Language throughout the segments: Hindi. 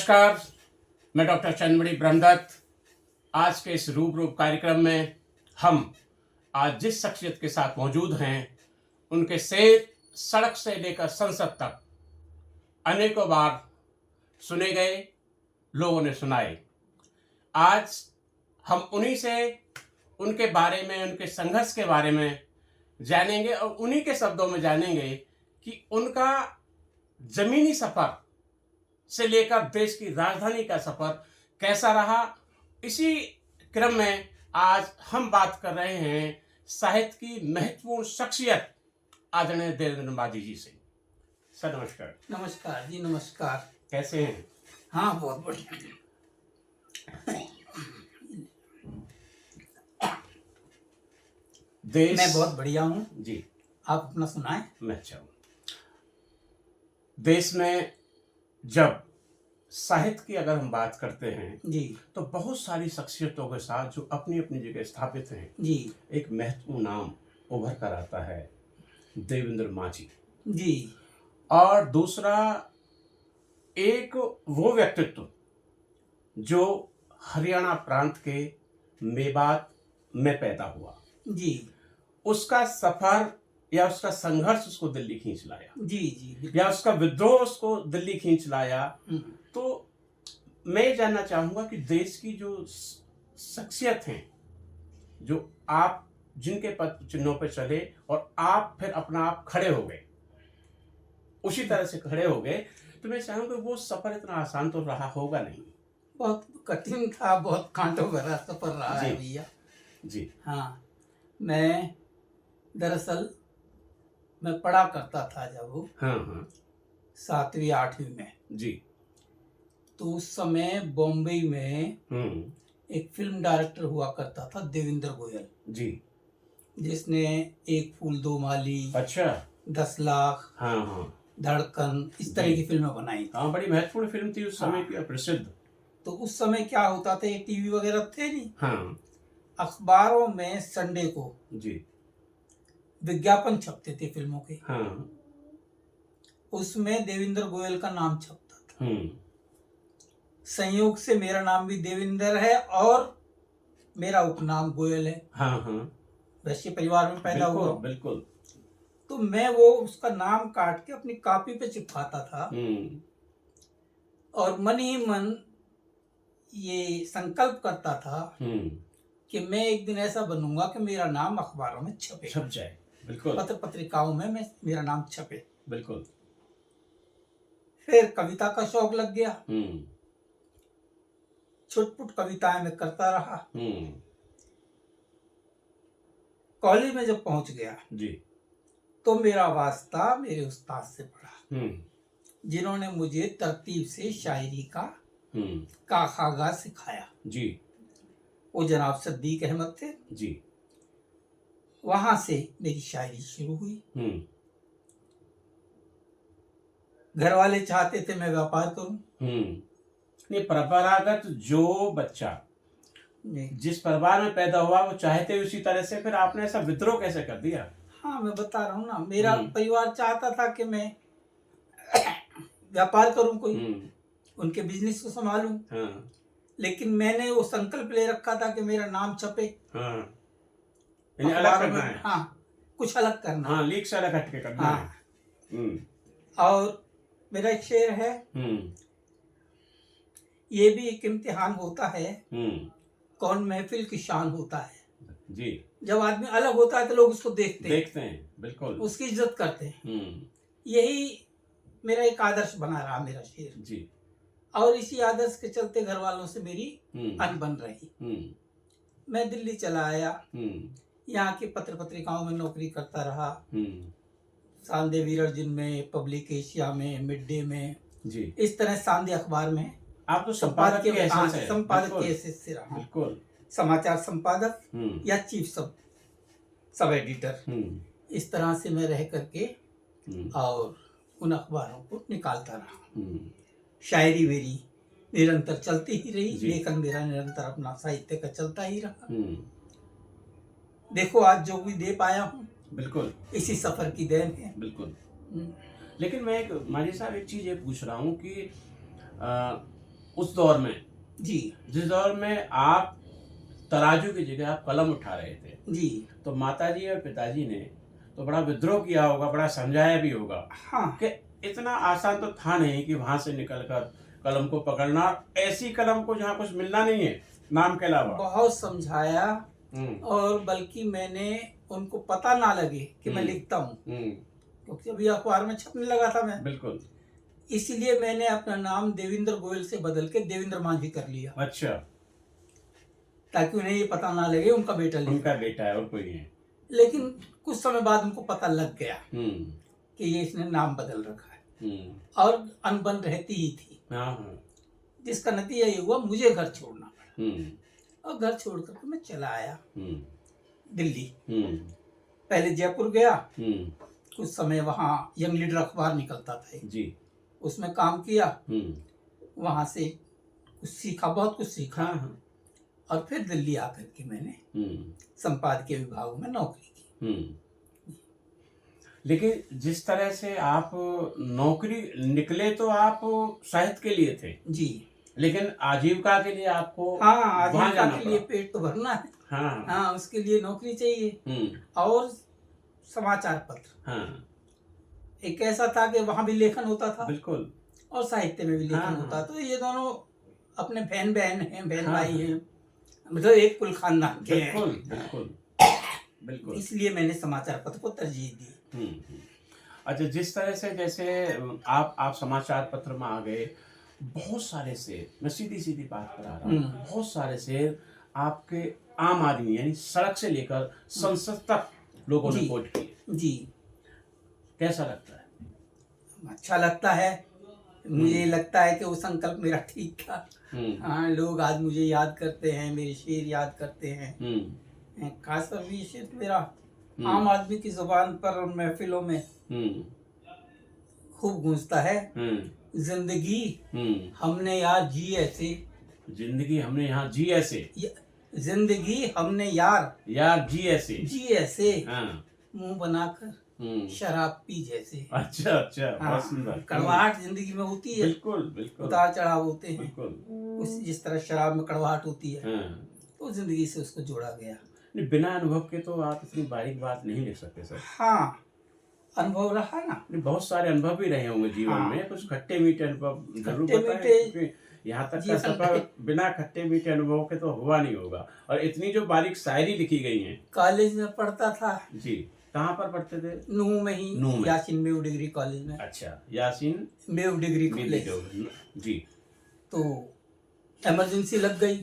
नमस्कार, मैं डॉक्टर चंद्रमणि ब्रह्मदत्त। आज के इस रूबरू कार्यक्रम में हम आज जिस शख्सियत के साथ मौजूद हैं, उनके से सड़क से लेकर संसद तक अनेकों बार सुने गए, लोगों ने सुनाए। आज हम उन्हीं से उनके बारे में, उनके संघर्ष के बारे में जानेंगे और उन्हीं के शब्दों में जानेंगे कि उनका जमीनी सफर से लेकर देश की राजधानी का सफर कैसा रहा। इसी क्रम में आज हम बात कर रहे हैं साहित्य की महत्वपूर्ण शख्सियत आदरणीय देवेंद्र माझी जी से। सर नमस्कार। नमस्कार जी, नमस्कार। कैसे हैं? हाँ, बहुत बढ़िया। मैं बहुत बढ़िया हूँ जी। आप अपना सुनाएं। मैं अच्छा हूँ। देश में जब साहित्य की अगर हम बात करते हैं जी, तो बहुत सारी शख्सियतों के साथ जो अपनी अपनी जगह स्थापित हैं, जी, एक महत्वपूर्ण नाम उभर कर आता है देवेंद्र माझी जी। और दूसरा एक वो व्यक्तित्व जो हरियाणा प्रांत के मेवात में पैदा हुआ, जी, उसका सफर या उसका संघर्ष उसको दिल्ली खींच लाया, जी, जी, या उसका विद्रोह उसको दिल्ली खींच लाया। तो मैं ये जानना चाहूंगा कि देश की जो शख्सियत हैं, जो आप जिनके पद चिन्हों पे चले और आप फिर अपना आप खड़े हो गए, उसी तरह से खड़े हो गए, तो मैं चाहूंगा वो सफर इतना आसान तो रहा होगा नहीं। बहुत कठिन था, बहुत कांटों भरा सफर रहा है भैया जी। हाँ, मैं दरअसल मैं पढ़ा करता था जब वो हाँ 7वीं 8वीं में जी। तो उस समय बॉम्बे में एक फिल्म डायरेक्टर हुआ करता था देवेंद्र गोयल जी, जिसने एक फूल दो माली, अच्छा, 10 लाख, हाँ, धड़कन, इस तरह की फिल्में बनाई थी। हाँ, बड़ी महत्वपूर्ण फिल्म थी उस समय की, प्रसिद्ध। तो उस समय क्या होता था, ये टीवी वगैरह थे नहीं। हाँ, अखबारों में संडे को जी, विज्ञापन छपते थे फिल्मों के। हाँ, उसमें देवेंद्र गोयल का नाम छपता था। संयोग से मेरा नाम भी देवेंद्र है और मेरा उपनाम गोयल है। हाँ, वैश्य परिवार में पैदा हुआ। बिल्कुल। तो मैं वो उसका नाम काट के अपनी कॉपी पे चिपकाता था और मन ही मन ये संकल्प करता था कि मैं एक दिन ऐसा बनूंगा कि मेरा नाम अखबारों में छप जाए। बिल्कुल। पत्र पत्रिकाओं में मेरा नाम छपे। बिल्कुल। फिर कविता का शौक लग गया। छुटपुट कविताएं मैं करता रहा। कॉलेज में जब पहुंच गया जी, तो मेरा वास्ता मेरे उस्ताद से पड़ा, जिन्होंने मुझे तरतीब से शायरी का खागा सिखाया जी। वो जनाब सद्दीक अहमद थे जी। वहां से मेरी शायरी शुरू हुई। घर वाले चाहते थे मैं व्यापार करूं। नहीं, परंपरागत जो बच्चा जिस परिवार में पैदा हुआ वो चाहते उसी तरह से, फिर आपने ऐसा विद्रोह कैसे कर दिया? हाँ, मैं बता रहा हूँ ना, मेरा परिवार चाहता था कि मैं व्यापार करूं, कोई उनके बिजनेस को संभालूं। लेकिन मैंने वो संकल्प ले रखा था कि मेरा नाम छपे। अलग करना है। हाँ, कुछ अलग करना। हाँ, लीक से अलग हट के करना है। और मेरा एक शेर है, ये भी एक इम्तिहान होता है, कौन महफिल की शान होता है जी। जब आदमी अलग होता है तो लोग उसको देखते हैं। बिल्कुल, उसकी इज्जत करते हैं। यही मेरा एक आदर्श बना रहा मेरा शेर जी। और इसी आदर्श के चलते घर वालों से मेरी अनबन रही। मैं दिल्ली चला आया, यहाँ की पत्र पत्रिकाओं में नौकरी करता रहा। सांदे वीर अर्जुन में, पब्लिक एशिया में, मिड डे में जी। इस तरह सांदे अखबार में आप तो संपादक के हैसियत से रहा। बिल्कुल, समाचार संपादक या चीफ सब एडिटर, इस तरह से मैं रह करके और उन अखबारों को निकालता रहा। शायरी मेरी निरंतर चलती ही रही, लेखन मेरा निरंतर अपना साहित्य का चलता ही रहा। देखो आज जो भी दे पाया हूँ, बिल्कुल इसी सफर की देन है। बिल्कुल। लेकिन मैं माझी साहब एक चीज ये पूछ रहा हूँ कि उस दौर में, जी जिस दौर में आप तराजू की जगह आप कलम उठा रहे थे, जी। तो माताजी और पिताजी ने तो बड़ा विद्रोह किया होगा, बड़ा समझाया भी होगा हाँ कि इतना आसान तो था नहीं कि वहां से निकलकर कलम को पकड़ना, ऐसी कलम को जहाँ कुछ मिलना नहीं है नाम के अलावा। बहुत समझाया, हम्म और बल्कि मैंने उनको पता ना लगे कि मैं लिखता हूँ, क्योंकि अभी अखबार में छपने लगा था मैं। बिल्कुल। इसीलिए मैंने अपना नाम देवेंद्र गोयल से बदल के देवेंद्र मांझी कर लिया, अच्छा, ताकि उन्हें ये पता ना लगे उनका बेटा उनका बेटा है और कोई है। लेकिन कुछ समय बाद उनको पता लग गया कि ये इसने नाम बदल रखा है, और अनबन रहती ही थी। हाँ। जिसका नतीजा ये हुआ मुझे घर छोड़ना पड़ा, और घर छोड़ करके मैं चला आया दिल्ली। पहले जयपुर गया, कुछ समय वहाँ यंग लीडर अखबार निकलता था जी, उसमें काम किया। वहां से कुछ सीखा, बहुत कुछ सीखा। और फिर दिल्ली आकर के मैंने संपादकीय विभाग में नौकरी की। लेकिन जिस तरह से आप नौकरी निकले, तो आप साहित्य के लिए थे जी, लेकिन आजीविका के लिए आपको आजीविका के लिए पेट तो भरना है। हाँ, उसके लिए नौकरी चाहिए। और समाचार पत्र एक ऐसा था कि वहां भी लेखन होता था, बिल्कुल, और साहित्य में भी लेखन होता। तो ये दोनों अपने बहन हैं, बहन भाई हैं, मतलब एक कुल खानदान के हैं। बिल्कुल। इसलिए मैंने समाचार पत्र को तरजीह दी। अच्छा, जिस तरह से जैसे आप समाचार पत्र में आ गए, बहुत सारे शेर, मैं सीधी सीधी बात पर आ रहा हूँ, बहुत सारे शेर आपके आम आदमी यानी सड़क से लेकर संसद तक लोगों ने कोट किए जी। कैसा लगता है? अच्छा लगता है। मुझे लगता है कि वो संकल्प मेरा ठीक था। हाँ, लोग आज मुझे याद करते हैं, मेरे शेर याद करते हैं। खासकर ये शेर मेरा आम आदमी की जुबान पर और महफिलों में खूब गूंजता है। जिंदगी हमने यार जी ऐसे, जिंदगी हमने यहाँ जी ऐसे, जिंदगी हमने यार जी ऐसे, मुंह बनाकर शराब पी जैसे। अच्छा, बहुत सुंदर। कड़वाहट जिंदगी में होती है, बिल्कुल, उतार चढ़ाव होते हैं, बिल्कुल। जिस तरह शराब में कड़वाहट होती है, तो जिंदगी से उसको जोड़ा गया। बिना अनुभव के तो आप इतनी बारीक बात नहीं लिख सकते सर। हाँ, अनुभव रहा ना, बहुत सारे अनुभव भी रहे होंगे जीवन में, कुछ खट्टे मीठे अनुभव जरूर बताएं। यहाँ तक का सफर बिना खट्टे मीठे अनुभव के तो हुआ नहीं होगा। और इतनी जो बारीक शायरी लिखी गई है। कॉलेज में पढ़ता था जी, कहाँ पर पढ़ते थे? नूह में ही, यासीन मेव डिग्री कॉलेज में। अच्छा, यासीन मेव डिग्री कॉलेज जी। तो इमरजेंसी लग गई।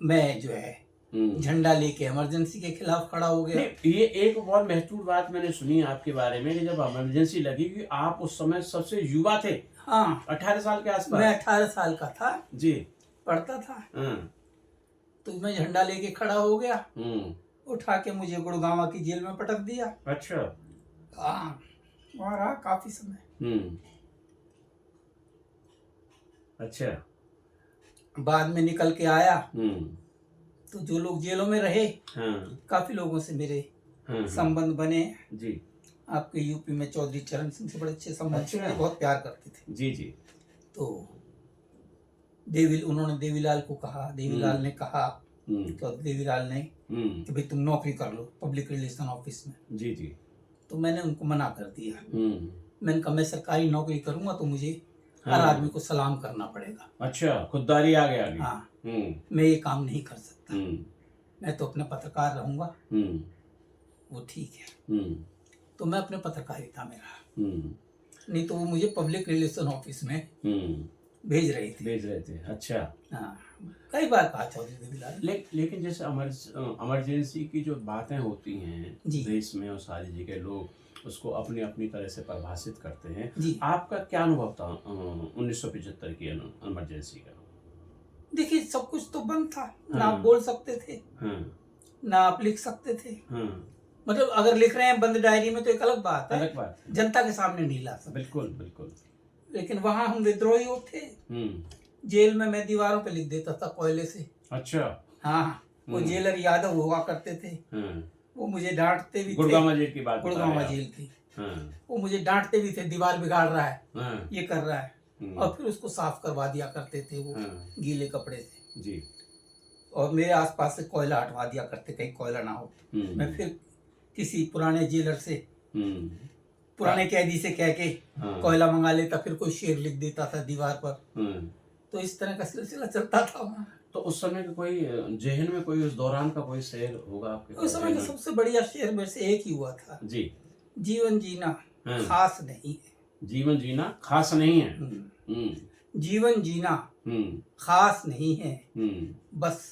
मैं जो है झंडा लेके इमरजेंसी के खिलाफ खड़ा हो गया। ये एक बहुत महत्वपूर्ण बात मैंने सुनी आपके बारे में कि जब इमरजेंसी लगी कि आप उस समय सबसे युवा थे। हाँ, 18 साल के आसपास। मैं 18 साल का था जी, पढ़ता था। तो मैं झंडा लेके खड़ा हो गया, उठा के मुझे गुड़गांव की जेल में पटक दिया। अच्छा, हाँ, वहाँ रहा काफी समय। अच्छा, बाद में निकल के आया तो जो लोग जेलों में रहे, काफी लोगों से मेरे संबंध बने जी। आपके यूपी में चौधरी चरण सिंह से बड़े अच्छे संबंध थे, मुझे बहुत प्यार करते थे जी जी। तो उन्होंने देवीलाल को कहा, देवीलाल ने कहा, तो देवीलाल ने कि भाई तुम नौकरी कर लो पब्लिक रिलेशन ऑफिस में जी जी। तो मैंने उनको मना कर दिया। मैंने कहा मैं सरकारी नौकरी करूंगा तो मुझे हर आदमी को सलाम करना पड़ेगा। अच्छा, खुददारी आ गया। हाँ, मैं ये काम नहीं कर सकता। मैं तो अपने पत्रकार रहूंगा। वो ठीक है। तो मैं अपने पत्रकारिता में रहा, नहीं तो वो मुझे पब्लिक रिलेशन ऑफिस में भेज रहे थे। अच्छा, हाँ, कई बार कहा चौधरी देवीलाल। लेकिन जैसे इमरजेंसी की जो बातें होती हैं देश में, और सारी जगह लोग उसको अपनी अपनी तरह से परिभाषित करते हैं जी। आपका क्या अनुभव था 1975 की इमरजेंसी का? देखिए, सब कुछ तो बंद था। ना आप बोल सकते थे, ना आप लिख सकते थे। मतलब अगर लिख रहे हैं बंद डायरी में तो एक अलग बात है, जनता के सामने नहीं ला सकते। बिल्कुल बिल्कुल। लेकिन वहाँ हम विद्रोही थे। जेल में मैं दीवारों पे लिख देता था कोयले से। अच्छा, हाँ, वो जेलर यादव हुआ करते थे, वो मुझे डांटते भी थे। गुड़गांव जेल की बात, गुड़गांव जेल की। हाँ, वो मुझे डांटते भी थे, दीवार बिगाड़ रहा है, हाँ, ये कर रहा है, और फिर उसको साफ करवा दिया करते थे वो हाँ, गीले कपड़े से। जी, और मेरे आसपास से कोयला हटवा दिया करते, कहीं कोयला ना हो। मैं फिर किसी पुराने जेलर से, पुराने कैदी से कह के हाँ, कोयला मंगा लेता, फिर कोई शेर लिख देता था दीवार पर। हाँ। तो इस तरह का सिलसिला चलता था वहाँ। तो उस समय का कोई जेहन में कोई उस दौरान का कोई शेर होगा आपके उस समय का जेहन में? सबसे बढ़िया शेर मेरे से एक ही हुआ था, जी, जीवन जीना हाँ। खास नहीं है। जीवन जीना खास नहीं है। जीवन जीना खास नहीं है, बस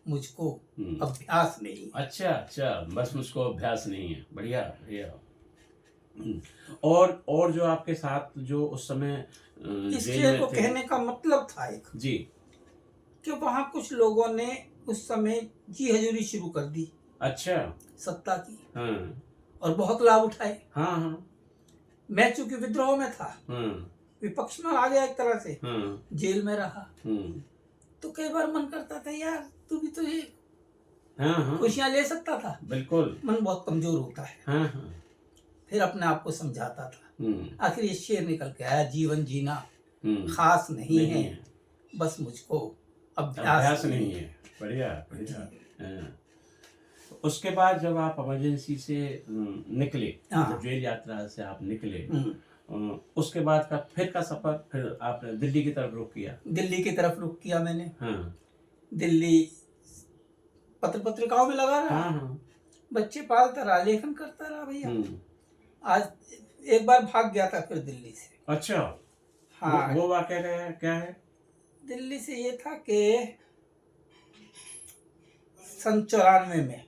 मुझको अभ्यास नहीं है। अच्छा अच्छा, बस मुझको अभ्यास नहीं है। बढ़िया बढ़िया। और जो आपके साथ जो उस समय इस जेल शेर में को थे। कहने का मतलब था एक, जी, कि वहां कुछ लोगों ने उस समय जी हजूरी शुरू कर दी अच्छा, सत्ता की, हाँ, और बहुत लाभ उठाए। हाँ, हाँ, मैं चूंकि विद्रोह में था, हाँ, विपक्ष में आ गया एक तरह से, हाँ, जेल में रहा, तो कई बार मन करता था यार तू भी तो ये हाँ, हाँ, खुशियां ले सकता था। बिल्कुल, मन बहुत कमजोर होता है। हाँ, हाँ, फिर अपने आप को समझाता था। आखिर ये शेर निकल के आया, जीवन जीना खास नहीं है, बस मुझको अभ्यास नहीं है। बढ़िया बढ़िया। हाँ। उसके बाद जब आप इमरजेंसी से निकले, जब जेल यात्रा से आप निकले, उसके बाद का फिर का सफर, फिर आपने दिल्ली की तरफ रुख किया। दिल्ली की तरफ रुख किया मैंने। हाँ, दिल्ली पत्र पत्रिकाओं में लगा रहा, हाँ, हाँ, बच्चे पालता रहा, लेखन करता रहा भैया। आज एक बार भाग गया था फिर दिल्ली से। अच्छा, हाँ, वो वाकया क्या है? दिल्ली से ये था कि सन 94 में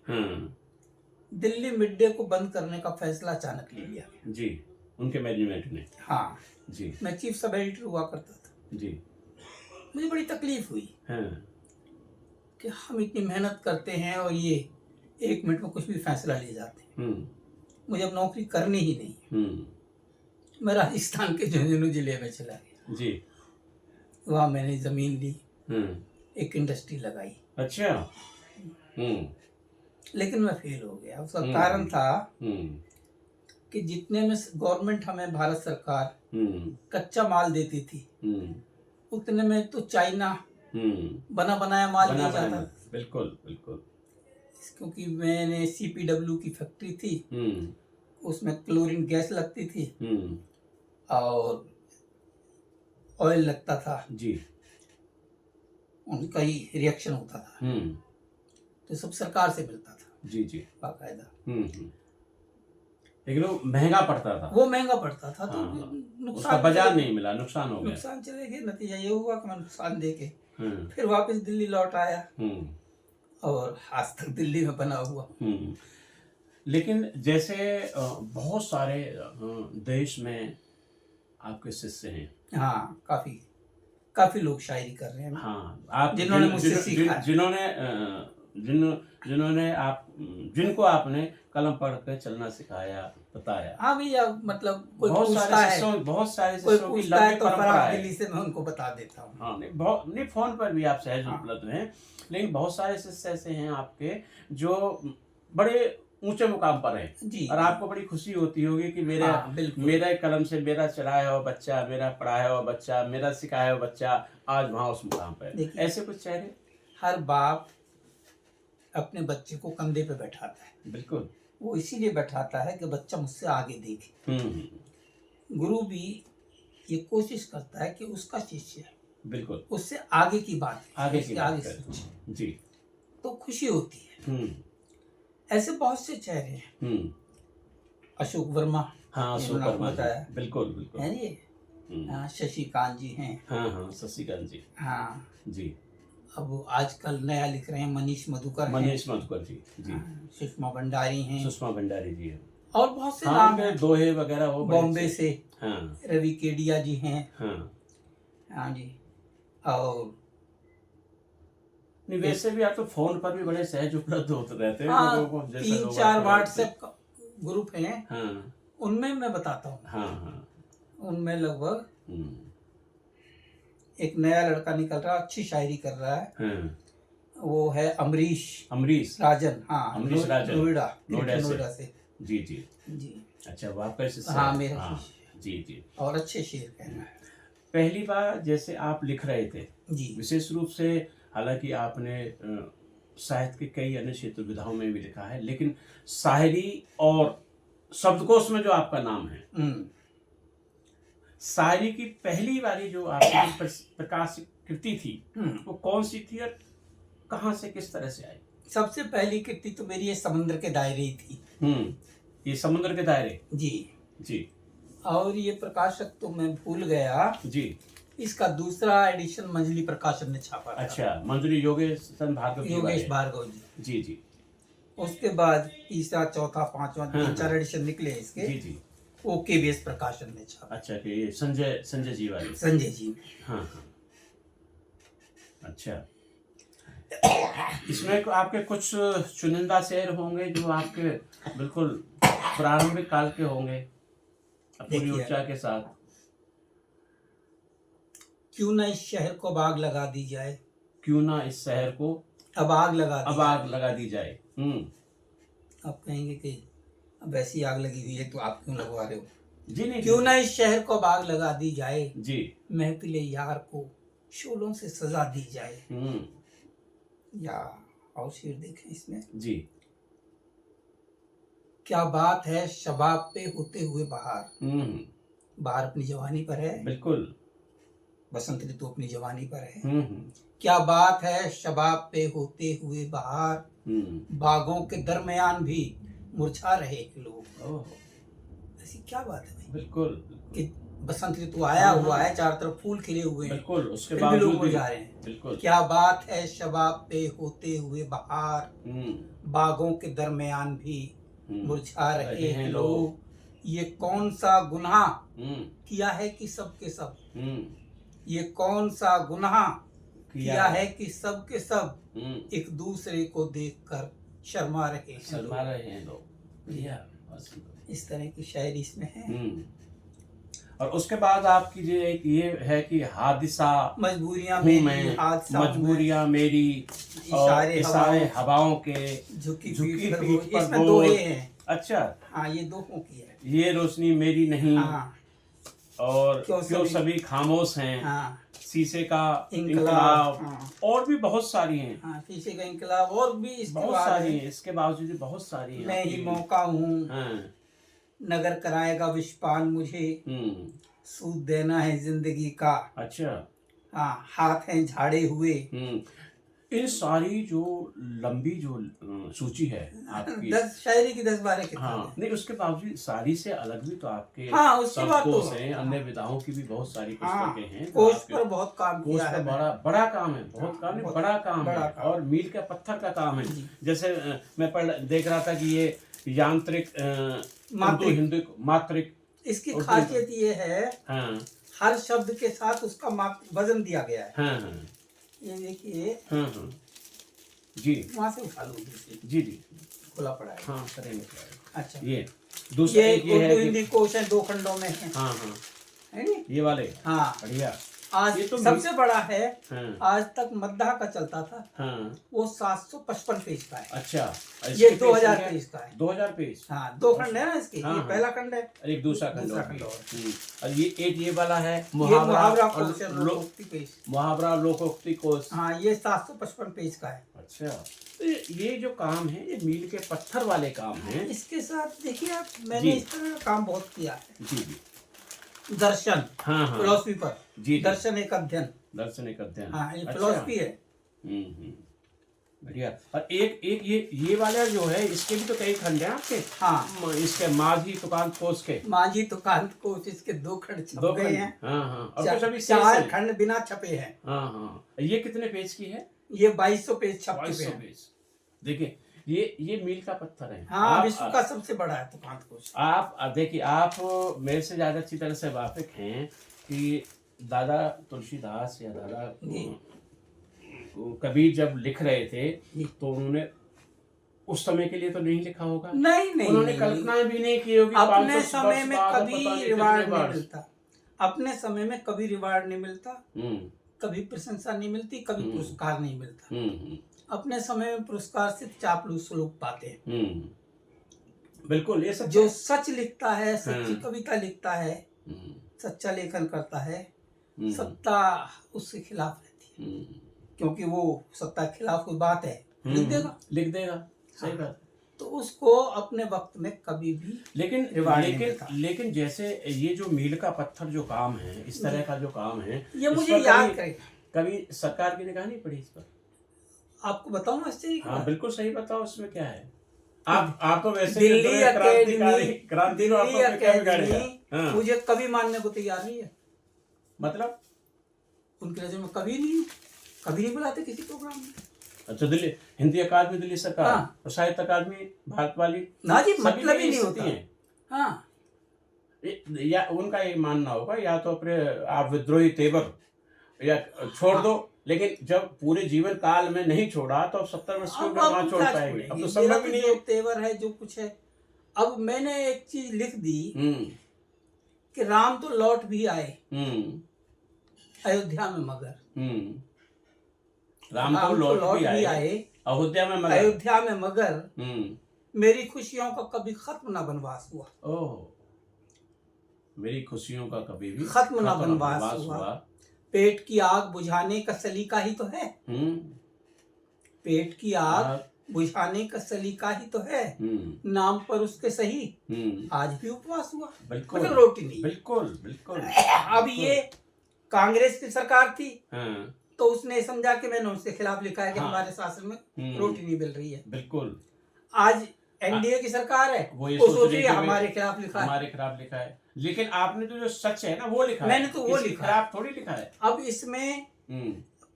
दिल्ली मिड डे को बंद करने का फैसला अचानक ले लिया। जी, उनके मैनेजमेंट ने। हाँ जी, मैं चीफ सब एडिटर हुआ करता था। जी, मुझे बड़ी तकलीफ हुई हाँ, कि हम इतनी मेहनत करते हैं और ये 1 मिनट में कुछ भी फैसला ले जाते हैं। मुझे अब नौकरी करनी ही नहीं। मैं राजस्थान के झुंझुनू जिले में चला गया। जी, वहाँ मैंने जमीन ली, एक इंडस्ट्री लगाई। अच्छा, लेकिन मैं फेल हो गया। उसका कारण था कि जितने में गवर्नमेंट हमें, भारत सरकार कच्चा माल देती थी, उतने में तो चाइना बना बनाया माल नहीं जाता। बिल्कुल बिल्कुल। क्योंकि मैंने CPW की फैक्ट्री थी, उसमें क्लोरीन गैस लगती थी और ऑयल लगता था जी, उनका ही रिएक्शन होता था। तो सब सरकार से मिलता था जी जी बाकायदा। लेकिन वो महंगा पड़ता था। वो महंगा पड़ता था, तो नुकसान, उसका बाजार नहीं मिला, नुकसान हो गया। नुकसान चले गए। नतीजा ये हुआ कि मैं नुकसान देके फिर वापस दिल्ली लौट आया और आज तक दिल्ली में बना हुआ। लेकिन जैसे बहुत सारे देश में आपके शिष्य हैं। हाँ, काफी लोग शायरी कर रहे हैं। हाँ, आप जिन्होंने मुझसे सीखा, जिनको आपने कलम पढ़ कर चलना सिखाया, बताया। हाँ भैया, मतलब कोई बहुत सारे शिष्यों की लंबी परंपरा है। दिल्ली से मैं उनको बता देता हूँ। हाँ, नहीं फोन पर भी आप सहज उपलब्ध हैं। लेकिन बहुत सारे शिष्य ऐसे हैं आपके जो बड़े ऊंचे मुकाम पर है जी, और आपको बड़ी खुशी होती होगी कि मेरा कलम से मेरा चलाया हुआ बच्चा, मेरा पढ़ाया हुआ बच्चा, मेरा सिखाया हुआ बच्चा आज वहाँ उस मुकाम पर। ऐसे कुछ चेहरे। हर बाप अपने बच्चे को कंधे पे बैठाता है। बिल्कुल, वो इसीलिए बैठाता है कि बच्चा मुझसे आगे देखे। गुरु भी ये कोशिश करता है कि उसका शिष्य बिल्कुल उससे आगे की बात, आगे सोचे जी, तो खुशी होती है। ऐसे बहुत से चेहरे हैं। अशोक वर्मा, हाँ, अशोक वर्मा बताया, बिल्कुल बिल्कुल है ये। शशिकांत जी हैं। हाँ, शशिकांत जी, हाँ जी। अब आजकल नया लिख रहे हैं मनीष मधुकर जी जी। सुषमा भंडारी हैं, जी हैं, और बहुत से नाम हैं, दोहे वगैरह वो बॉम्बे से। हाँ, रवि केडिया जी हैं। हाँ जी। और वैसे भी आप तो फोन पर भी बड़े सहज उपलब्ध होते रहते हैं। हाँ, 3-4 व्हाट्सएप ग्रुप हैं, उनमें मैं बताता हूँ। उनमें लगभग एक नया लड़का निकल रहा, अच्छी शायरी कर रहा है। वो है अमरीश राजन। हाँ, अमरीश राजन, नोएडा से। जी जी जी। अच्छा, वो आपका शिष्य हाँ है। मेरा हाँ, शिष्य जी जी। और अच्छे शेर कहना है। पहली बार जैसे आप लिख रहे थे, जी विशेष रूप से, हालांकि आपने साहित्य के कई अन्य क्षेत्र विधाओं में भी लिखा है, लेकिन शायरी और शब्दकोश में जो आपका नाम है, शायरी की पहली वाली जो आपकी जो प्रकाशित कृति थी, वो कौन सी थी और कहाँ से, किस तरह से आई? सबसे पहली कृति तो मेरी ये समुद्र के दायरे ही थी। ये समुद्र के दायरे। जी जी। और ये प्रकाशक तो मैं भूल गया जी। इसका दूसरा एडिशन मंजली प्रकाशन ने छापा था। अच्छा, मंजरी योगेश भार्गव जी योगेश वाले। भार्गव जी। जी जी। उसके बाद तीसरा चौथा पांचवा हाँ, 3-4 एडिशन निकले इसके। जी जी। वो केबीएस प्रकाशन ने छापा। अच्छा, कि ये संजय जी वाले। संजय जी। हाँ हाँ। अच्छा, इसमें आपके कुछ चुनिंदा शेर होंगे जो आपके बिल्कुल प्रारंभिक काल के होंगे, पूरी ऊर्जा के साथ। क्यों ना इस शहर को आग लगा दी जाए, क्यों ना इस शहर को अब आग लगा दी जाए। आप कहेंगे कि अब ऐसी आग लगी हुई है तो आप क्यों लगवा रहे हो? जी नहीं। क्यों ना इस शहर को आग लगा दी जाए जी। महफिले यार को शोलों से सजा दी जाए। या और शेर देखें इसमें। जी। क्या बात है शबाब पे होते हुए बहार। बहार अपनी जवानी पर है। बिल्कुल। बसंत ऋतु अपनी जवानी पर है। क्या बात है शबाब पे होते हुए बहार, बागों के दरमियान भी मुरझा रहे लोग। ऐसी क्या बात है भाई? बिल्कुल कि बसंत ऋतु आया हुआ है, चारों तरफ फूल खिले हुए हैं, बिल्कुल, उसके फिर भी लोग मुरझा रहे हैं। बिल्कुल। क्या बात है शबाब पे होते हुए बहार, बागों के दरमियान भी मुरझा रहे हैं लोग। ये कौन सा गुनाह किया है कि सब के सब, ये कौन सा गुनाह किया है कि सब के सब एक दूसरे को देखकर शर्मा रहे हैं लोग। इस तरह की शायरी इसमें है। और उसके बाद आपकी जो एक ये है कि हादिसा, मजबूरियां मेरी, मजबूरियां मेरी, इशारे हवाओं के, झुकी पीठ पर बोझ। अच्छा, हाँ ये दोहों की है। ये रोशनी मेरी नहीं। हाँ। और क्यों सभी खामोश हैं। हाँ। शीशे का इंकलाब। हाँ। और भी बहुत सारी हैं। हाँ, शीशे का इंकलाब और भी बहुत सारी हैं। इसके बावजूद बहुत सारी हैं। मैं ही मौका हूँ। हाँ। नगर कराएगा विषपान मुझे, सूद देना है जिंदगी का। अच्छा। हाँ, हाथ हैं झाड़े हुए। इन सारी जो लंबी जो सूची है आपकी, 10 शायरी की 10-12 किताबें। हाँ, नहीं उसके बावजूद सारी से अलग भी तो आपके हाँ, उसके बाद तो हैं, अन्य विधाओं की भी बहुत सारी पुस्तकें हैं। कोश पर बहुत काम किया है। बड़ा काम है, बहुत काम नहीं, बड़ा काम है और मील का पत्थर का काम है। जैसे मैं देख रहा था कि ये यांत्रिक मात्रिक। इसकी खासियत ये है, हाँ, हर शब्द के साथ उसका वजन दिया गया है। हाँ। ये देखिए। हाँ। जी। वहाँ से उठा लो। जी जी। खुला पड़ा है। हाँ, करेंगे। अच्छा, ये दूसरा ये है कि हिंदी कोश है, 2 खंडों में है। हाँ हाँ, है नी? ये वाले। हाँ, बढ़िया। आज ये तो सबसे बड़ा है। हाँ। आज तक मद्दाह का चलता था। हाँ। वो 755 पेज का है। अच्छा, ये 2000 पेज का है। 2000 पेज। हाँ, 2 खंड है ना इसके। हाँ, ये पहला खंड है, एक दूसरा खंड और ये वाला है मुहावरा लोकोक्ति कोश। हाँ, ये 755 पेज का है। अच्छा, तो ये जो काम है ये मील के पत्थर वाले काम है। इसके साथ देखिए आप, मैंने इस तरह का काम बहुत किया है। जी जी। दर्शन, हाँ हाँ, फिलॉसफी पर। जी, दर्शन एक अध्ययन। हाँ, ये फिलॉसफी है। बढ़िया। और एक ये वाला जो है, इसके भी तो कई खंड हैं आपके। हाँ, इसके माझी तुकांत कोश के। माझी तुकांत कोश, इसके 2 खंड छप गए हैं। हाँ हाँ, और कुछ अभी 4 खंड बिना छपे हैं। हाँ हाँ। ये कितने पेज की है? ये 2200 पेज छप चुके हैं। देखिए, ये मील का पत्थर है। हाँ, विश्व का सबसे बड़ा है तुकांत कोश। आप देखिए, आप मेरे से ज्यादा अच्छी तरह से वाकिफ हैं कि दादा तुलसीदास या दादा कबीर जब लिख रहे थे तो उन्होंने उस समय के लिए तो नहीं लिखा होगा। नहीं, उन्होंने कल्पना भी नहीं की होगी। अपने समय में कभी रिवार्ड नहीं मिलता। अपने समय में कभी रिवार्ड नहीं मिलता, कभी प्रशंसा नहीं मिलती, कभी पुरस्कार नहीं मिलता। अपने समय में पुरस्कार सिर्फ चापलूस लोग पाते हैं। बिल्कुल, ये सब जो सच लिखता है, सच्ची हाँ। कविता लिखता है, सच्चा लेखन करता है, सत्ता उसके खिलाफ रहती है, क्योंकि वो सत्ता के खिलाफ कोई बात है लिख देगा। सही बात। तो उसको अपने वक्त में कभी भी लेकिन जैसे ये जो मील का पत्थर जो काम है, इस तरह का जो काम है, ये मुझे याद करेगा। कभी सरकार की निगाह नहीं पड़ी इस पर? आपको बताऊं आश्चर्य की बात? बिल्कुल सही बताओ, इसमें क्या है? आप तो वैसे दिल्ली क्रांति मुझे कभी मानने को तैयार नहीं है। मतलब उनकी नजर में कभी नहीं बुलाते किसी प्रोग्राम में। अच्छा, दिल्ली हिंदी अकादमी, दिल्ली सरकार, साहित्य अकादमी, भारत वाली, ना जी, मतलब ही नहीं होता है। हाँ, या उनका ये मानना होगा, या तो अपने आप विद्रोही तेवर या छोड़ दो, लेकिन जब पूरे जीवन काल में नहीं छोड़ा तो अब 70 वर्ष के ऊपर कहाँ छोड़ पाएंगे? अब तो संभव ही नहीं है। तेवर है जो कुछ है। अब मैंने एक चीज लिख दी कि राम तो लौट भी आए अयोध्या में, मगर राम तो लौट भी आए अयोध्या में, मगर मेरी खुशियों का कभी खत्म ना बनवास हुआ। ओह, मेरी खुशियों का कभी भी खत्म ना बनवास हुआ। पेट की आग बुझाने का सलीका ही तो है। पेट की आग बुझाने का सलीका ही तो है। नाम पर उसके सही आज भी उपवास हुआ। बिल्कुल, मतलब रोटी नहीं। बिल्कुल। अब ये कांग्रेस की सरकार थी, तो उसने समझा कि मैंने उसके खिलाफ लिखा है कि हमारे शासन में रोटी नहीं मिल रही है। बिल्कुल। आज एनडीए की सरकार है, वो सोच रही है हमारे खिलाफ लिखा है। लेकिन आपने तो जो सच है ना वो लिखा है। मैंने तो वो लिखा है, आप थोड़ी लिखा है। अब इसमें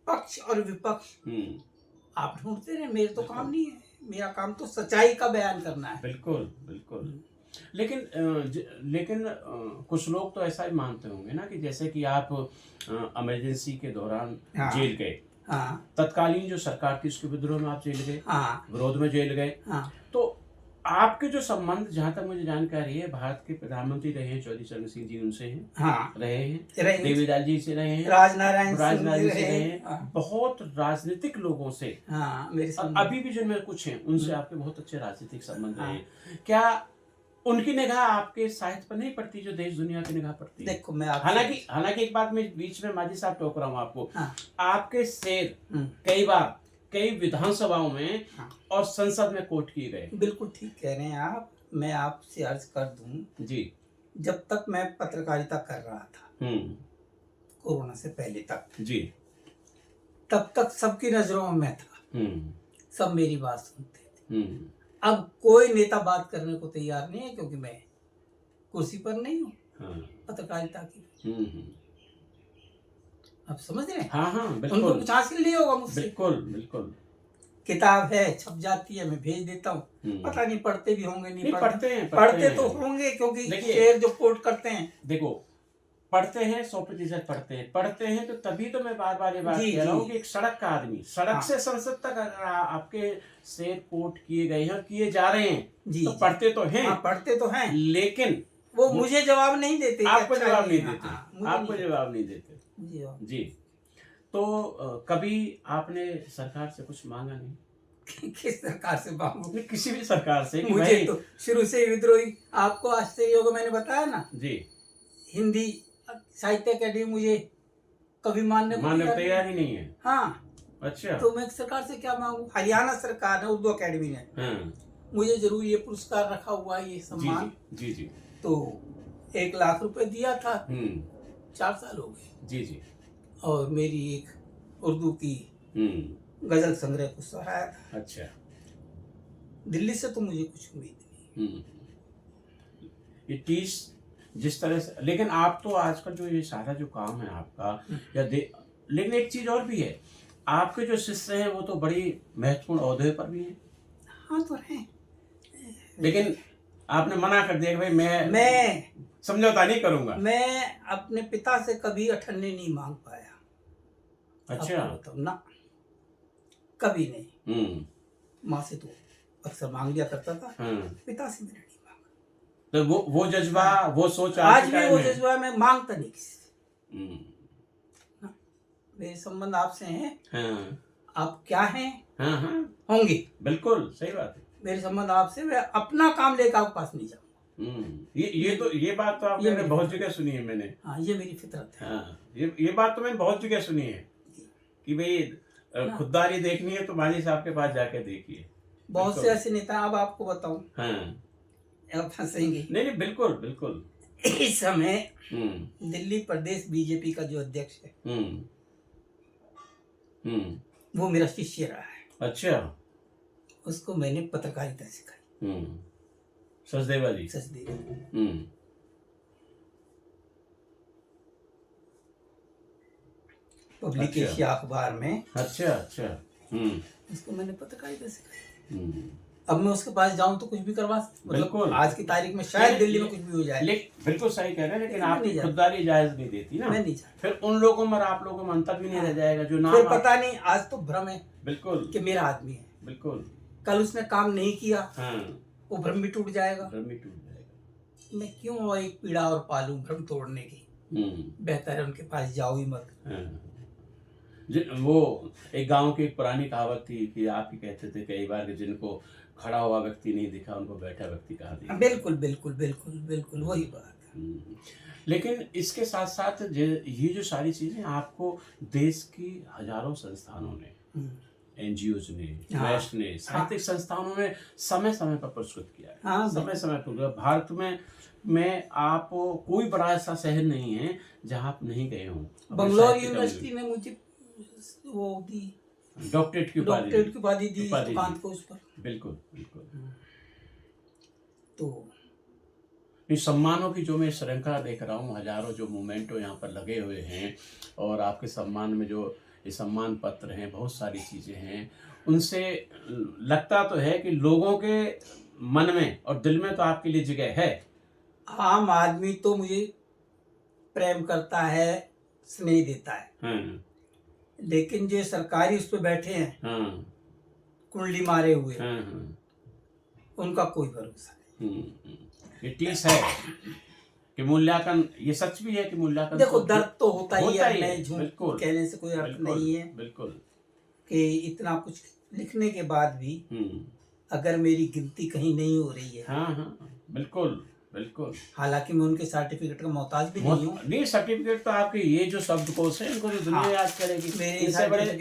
पक्ष और विपक्ष आप ढूंढते रहे, मेरे तो काम नहीं है। मेरा काम तो सच्चाई का बयान करना है। बिल्कुल। लेकिन कुछ लोग तो ऐसा ही मानते होंगे ना कि जैसे कि आप इमरजेंसी के दौरान जेल गए, तत्कालीन जो सरकार थी उसके विद्रोह में आप जेल गए, विरोध में जेल गए, तो आपके जो संबंध, जहाँ तक मुझे जानकारी है, भारत के प्रधानमंत्री रहे हैं चौधरी चरण सिंह जी, उनसे हैं, रहे हैं, देवीलाल जी से रहे हैं, राजनारायण से रहे हैं, बहुत राजनीतिक लोगों से, अभी भी जिनमें कुछ हैं उनसे आपके बहुत अच्छे राजनीतिक संबंध रहे हैं। क्या उनकी निगाह आपके साहित्य पर नहीं पड़ती जो देश दुनिया की निगाह पड़ती है? देखो, मैं हालांकि एक बात मैं बीच में माजी साहब टोक रहा हूँ आपको, आपके शेर कई बार कई विधानसभाओं में और संसद में कोट किए गए। बिल्कुल ठीक कह रहे हैं आप। मैं आपसे अर्ज कर दूं जी, जब तक मैं पत्रकारिता कर रहा था, कोरोना से पहले तक जी, तब तक सबकी नजरों में मैं था, सब मेरी बात सुनते थे। अब कोई नेता बात करने को तैयार नहीं है, क्योंकि मैं कुर्सी पर नहीं हूँ पत्रकारिता की। आप समझ रहे हैं? बिल्कुल। उनको कुछ हासिल नहीं होगा मुझसे। बिल्कुल। किताब है, छप जाती है, मैं भेज देता हूँ, पता नहीं पढ़ते भी होंगे, नहीं पढ़ते तो होंगे, क्योंकि शेर जो कोट करते हैं, देखो, पढ़ते हैं 100% पढ़ते हैं तो तभी तो मैं बार ये बात कह रहा हूँ कि एक सड़क का आदमी, सड़क से संसद तक अगर आपके शेर कोट किए गए हैं, किए जा रहे हैं, तो पढ़ते तो हैं, लेकिन वो मुझे जवाब नहीं देते। आपको जवाब नहीं देते जी। तो कभी आपने सरकार से कुछ मांगा नहीं? किस सरकार से मांगू? किसी भी सरकार से। मुझे तो शुरू से विद्रोही, आपको आश्चर्य होगा, मैंने बताया ना जी, हिंदी साहित्य अकेडमी मुझे कभी मानने को तैयार ही नहीं है। अच्छा, तो मैं सरकार से क्या मांगू? हरियाणा सरकार ने, उर्दू अकेडमी ने मुझे जरूर ये पुरस्कार रखा हुआ है, ये सम्मान जी, तो 1 लाख रुपए दिया था। 4 साल हो गए जी। और मेरी एक उर्दू की गजल संग्रह को सराहा था। अच्छा, दिल्ली से तो मुझे कुछ उम्मीद नहीं। ये 30 जिस तरह से, लेकिन आप तो आजकल जो ये सारा जो काम है आपका लेकिन एक चीज और भी है, आपके जो शिष्य हैं वो तो बड़ी महत्वपूर्ण ओहदे पर भी हैं। तो हैं, लेकिन आपने मना कर दिया कि भाई मैं समझौता नहीं करूंगा। मैं अपने पिता से कभी 98 नहीं मांग पाया। अच्छा, तो ना, कभी नहीं। माँ से तो अक्सर मांग लिया करता था, पिता से मैंने नहीं मांगा। तो वो जज्बा, वो सोच आज भी वो जज्बा मैं मांगता नहीं किसी से। मेरे संबंध आपसे हैं। आप क्या हैं? होंगे। बिल्कुल सही बात है। मेरे संबंध आपसे, मैं अपना काम लेकर आपके पास नहीं जाऊंगा। ये बात तो आपने बहुत जगह सुनी है मैंने। हाँ, ये मेरी फितरत है। हाँ, ये बात तो मैंने बहुत जगह सुनी है कि भाई खुददारी देखनी है तो मांझी साहब के पास जाके देखिए। बहुत से ऐसे नेता, अब आपको बताऊं, हाँ, अब फंसेंगे। नहीं, बिल्कुल बिल्कुल। इस समय दिल्ली प्रदेश बीजेपी का जो अध्यक्ष है, वो मेरा शिष्य रहा है। अच्छा। उसको मैंने पत्रकारिता सिखाई। सचदेवा जी। पब्लिक एशिया अखबार में। अच्छा। उसको मैंने पत्रकारिता सिखाई। अब मैं उसके पास जाऊं तो कुछ भी करवा, मतलब आज की तारीख में शायद दिल्ली में कुछ भी हो जाए। बिल्कुल सही कह रहे हैं, लेकिन आपकी खुददारी जायज नहीं देती ना। मैं नहीं चाहता। फिर उन लोगों में आप लोगों में अंतर भी नहीं रह जाएगा जो नाम। फिर पता नहीं, आज तो भ्रम है बिल्कुल कि मेरा आदमी है। बिल्कुल। कल उसने काम नहीं किया, हाँ, वो भ्रम भी टूट जाएगा। मैं क्यों एक पीड़ा और पालूं भ्रम तोड़ने की। बेहतर है उनके पास जाओ ही मत। वो एक गांव की एक पुरानी कहावत थी कि आप ही कहते थे कई बार कि जिनको खड़ा हुआ व्यक्ति नहीं दिखा उनको बैठा व्यक्ति कहा दिखा। बिल्कुल बिल्कुल बिल्कुल बिल्कुल वही बात। लेकिन इसके साथ साथ ये जो सारी चीजें आपको देश की हजारों संस्थानों ने, एनजीओज ने, ट्रस्ट ने, साहित्यिक संस्थानों ने समय समय पर पुरस्कृत किया है। समय समय पर भारत में आप कोई बड़ा ऐसा शहर नहीं है जहां आप नहीं गए हों। बंगलोर यूनिवर्सिटी ने मुझे वो दी, डॉक्टरेट की उपाधि दी कांत को उस पर। बिल्कुल बिल्कुल। तो इस सम्मानों की जो मैं श्रृंखला देख रहा हूँ, हजारों जो मोमेंटो यहाँ पर लगे हुए हैं और आपके सम्मान में जो ये सम्मान पत्र हैं, बहुत सारी चीज़ें हैं, उनसे लगता तो है कि लोगों के मन में और दिल में तो आपके लिए जगह है। आम आदमी तो मुझे प्रेम करता है, स्नेह देता है, लेकिन जो सरकारी उस पर बैठे हैं, कुंडली मारे हुए, उनका कोई भरोसा नहीं। ये टीस है कि मूल्यांकन, ये सच भी है कि मूल्यांकन, देखो दर्द तो होता ही है, झूठ कहने से कोई अर्थ नहीं है। बिल्कुल कि इतना कुछ लिखने के बाद भी अगर मेरी गिनती कहीं नहीं हो रही है। हाँ, बिल्कुल बिल्कुल। हालांकि मैं उनके सर्टिफिकेट का मोहताज भी नहीं हूँ। नहीं, सर्टिफिकेट तो आपके ये जो शब्दकोश है इनको तो दुनिया याद करेगी।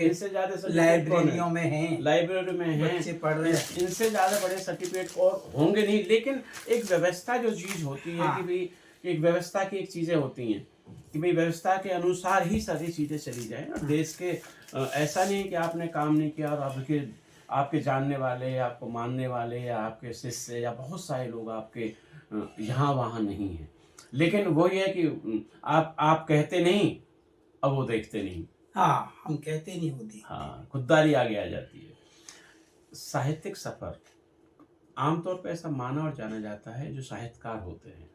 इनसे ज्यादा लाइब्रेरियों में हैं, लाइब्रेरी में हैं, बच्चे पढ़ रहे हैं। इनसे ज्यादा बड़े सर्टिफिकेट और होंगे नहीं। लेकिन एक व्यवस्था जो चीज होती है कि भाई एक व्यवस्था की एक चीजें होती हैं कि भाई व्यवस्था के अनुसार ही सारी चीजें चली जाए ना देश के। ऐसा नहीं कि आपने काम नहीं किया और आपके जानने वाले, आपको मानने वाले या आपके शिष्य या बहुत सारे लोग आपके यहाँ वहाँ नहीं है, लेकिन वो ये है कि आप कहते नहीं, अब वो देखते नहीं। हाँ, हम कहते नहीं होती। हाँ, खुददारी आगे आ जाती है। साहित्यिक सफर आमतौर पर ऐसा माना और जाना जाता है जो साहित्यकार होते हैं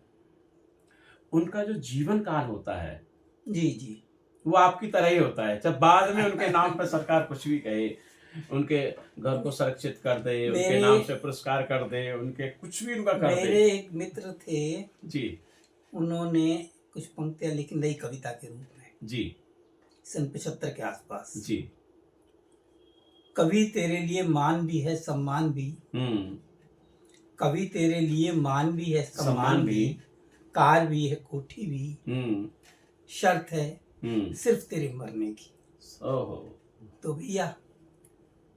उनका जो जीवन काल होता है, जी, वो आपकी तरह ही होता है। जब बाद में उनके नाम पर सरकार कुछ भी कहे, उनके घर को सुरक्षित कर दे, उनके नाम से पुरस्कार कर दे, उनके कुछ भी उनका कर दे। मेरे एक मित्र थे जी, उन्होंने कुछ पंक्तियां लिखी नई कविता के रूप में जी, सन 75 के आसपास। जी। कभी तेरे लिए मान भी है सम्मान भी, कभी तेरे लिए मान भी है सम्मान भी, कार भी है कोठी भी, शर्त है सिर्फ तेरे मरने की। तो भैया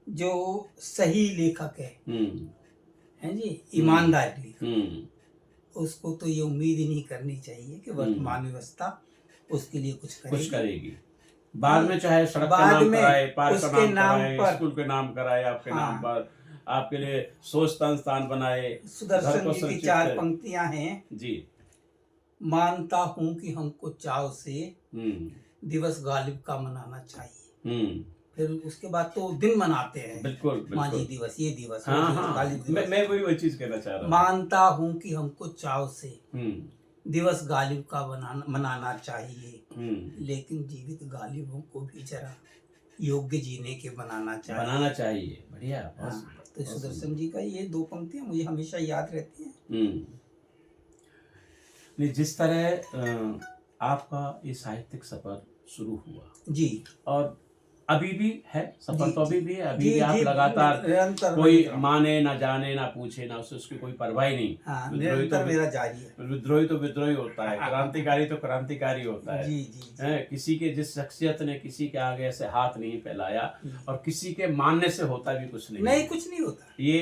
जो सही लेखक है जी, ईमानदार लेखक, उसको तो ये उम्मीद ही नहीं करनी चाहिए कि वर्तमान व्यवस्था उसके लिए कुछ करेगी। बाद में चाहे सड़क का नाम कराए, पार्क का नाम कराए, स्कूल के नाम कराए, आपके नाम पर आपके लिए सोच संस्थान बनाए। सुदर्शन जी की 4 पंक्तियां हैं जी। मानता हूं कि हमको चाव से दिवस गालिब का मनाना चाहिए। फिर उसके बाद तो दिन मनाते हैं, बिल्कुल मांझी दिवस, ये दिवस, गालिब दिवस। मैं वही चीज कहना चाह रहा हूं। मानता हूं कि हमको चाव से दिवस गालिब का मनाना चाहिए, लेकिन जीवित गालिबों को भी जरा योग्य जीने के बनाना चाहिए। बढ़िया। तो सुदर्शन जी का ये 2 पंक्तियां मुझे हमेशा याद रहती हैं। जिस तरह आपका ये साहित्यिक सफर शुरू हुआ जी, और अभी भी है सफर, जी, तो अभी भी है, अभी जी, भी आप जी, लगातार निरंतर कोई मेरा- माने ना जाने ना पूछे ना उसकी कोई परवाह ही नहीं। हाँ, विद्रोही तो निरंतर मेरा जारी है। विद्रोही तो विद्रोही होता है, क्रांतिकारी तो क्रांतिकारी होता है। जी जी जी। हैं, किसी के जिस शख्सियत ने किसी के आगे ऐसे हाथ नहीं फैलाया हम्म। और किसी के मानने से होता भी कुछ नहीं। नहीं, कुछ नहीं होता। ये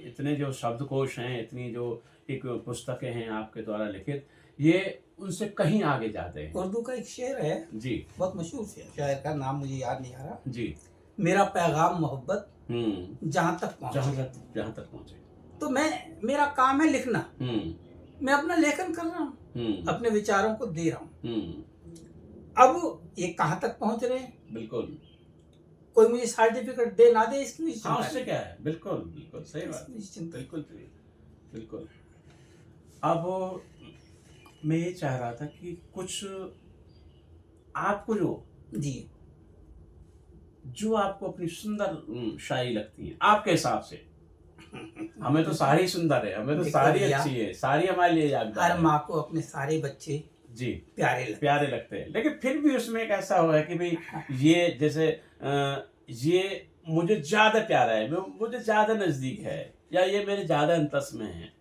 इतने जो शब्दकोश हैं, इतनी जो एक पुस्तकें हैं आपके द्वारा लिखित, ये उनसे कहीं आगे जाते हैं। उर्दू का एक शेर है जी, बहुत मशहूर शेर, शायर का नाम मुझे याद नहीं आ रहा। जी। मेरा पैगाम मोहब्बत जहाँ तक पहुँचे। जहाँ तक पहुँचे। तो मेरा काम है लिखना। मैं अपना लेखन कर रहा हूँ, अपने विचारों को दे रहा हूँ। अब ये कहाँ तक पहुँच रहे हैं, बिल्कुल, कोई मुझे सर्टिफिकेट दे ना दे इसकी मुझे हाँ, चिंता उससे क्या है, बिल्कुल बिल्कुल सही बात, नहीं, चिंता बिल्कुल सही, बिल्कुल। अब मैं ये चाह रहा था कि कुछ आपको जी जो आपको अपनी सुंदर शायरी लगती है आपके हिसाब से। हमें तो सारी सुंदर है, हमें तो देखो सारी भैया, अच्छी है, सारी हमारे लिए यादगार हर है। माँ को अपने सारे बच्चे जी प्यारे लगते हैं, लेकिन फिर भी उसमें एक ऐसा हुआ है कि भाई ये जैसे ये मुझे ज्यादा प्यारा है, मुझे ज्यादा नजदीक है, या ये मेरे ज्यादा अंतस में है।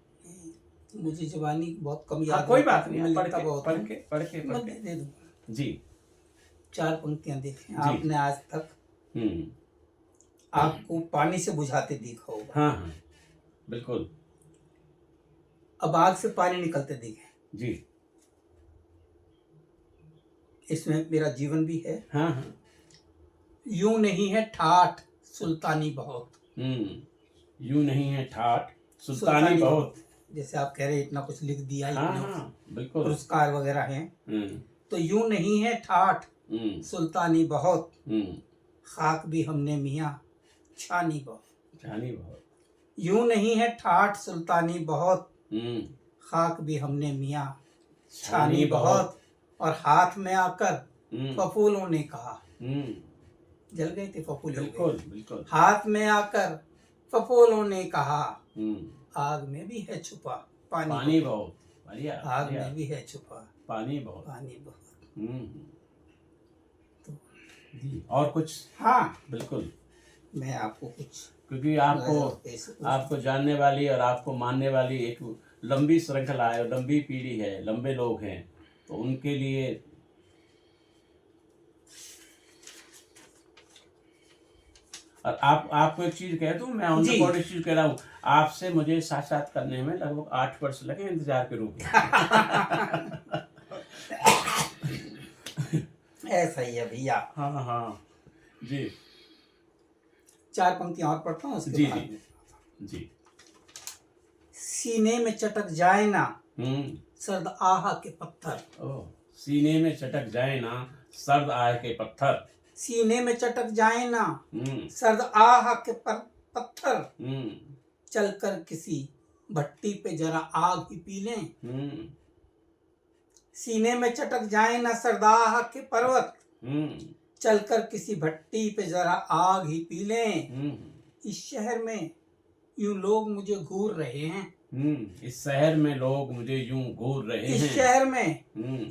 मुझे जवानी बहुत कम हाँ, याद कोई होती है, बात नहीं, मैं पढ़ लिखता के बहुत पढ़ हूँ। के पढ़ के मैं पढ़ के दे दूंगा। जी 4 पंक्तियां देखें जी। आपने आज तक आपको पानी से बुझाते देखा होगा। हाँ हाँ, बिल्कुल अब आग से पानी निकलते देखे। जी। इसमें मेरा जीवन भी है। हाँ हाँ। यूं नहीं है ठाठ सुल्तानी बहुत। यूं नहीं है ठाठ सुल्तानी बहुत। जैसे आप कह रहे हैं इतना कुछ लिख दिया, हाँ इतने हाँ, बिल्कुल पुरस्कार वगैरह हैं। तो यूं नहीं है ठाठ सुल्तानी बहुत, खाक भी हमने मियाँ छानी बहुत। यूं नहीं है ठाठ सुल्तानी बहुत, खाक भी हमने मियाँ छानी बहुत। और हाथ में आकर फफूलों ने कहा, जल गए थे फफूल, बिल्कुल। हाथ में आकर फफूलों ने कहा, आग में भी है छुपा पानी बहुत, बढ़िया, आग में भी है छुपा पानी बहुत। तो जी, और कुछ? हाँ, बिल्कुल। मैं आपको कुछ, क्योंकि आपको जानने वाली और आपको मानने वाली एक लंबी श्रृंखला है, लंबी पीढ़ी है, लंबे लोग हैं, तो उनके लिए और आपको एक चीज कह दूं, मैं उनसे और एक चीज कह रहा हूँ, आपसे मुझे साक्षात करने में लगभग 8 वर्ष लगे इंतजार के रूप में। ऐसा ही है भैया। हाँ हाँ जी। 4 पंक्तियां और पढ़ता हूँ उसके बाद में। जी। सीने में चटक जाए ना सर्द आह के पत्थर। सीने में चटक जाए ना सर्द आह के पत्थर। सीने में चटक जाए ना सर्द आह के पत्थर। चलकर किसी भट्टी पे जरा आग ही पी लें। सीने में चटक जाए ना सर्द आह के पर्वत। चलकर किसी भट्टी पे जरा आग ही पी लें। इस शहर में यूं लोग मुझे घूर रहे हैं। इस शहर में लोग मुझे यूं घूर रहे हैं। इस शहर में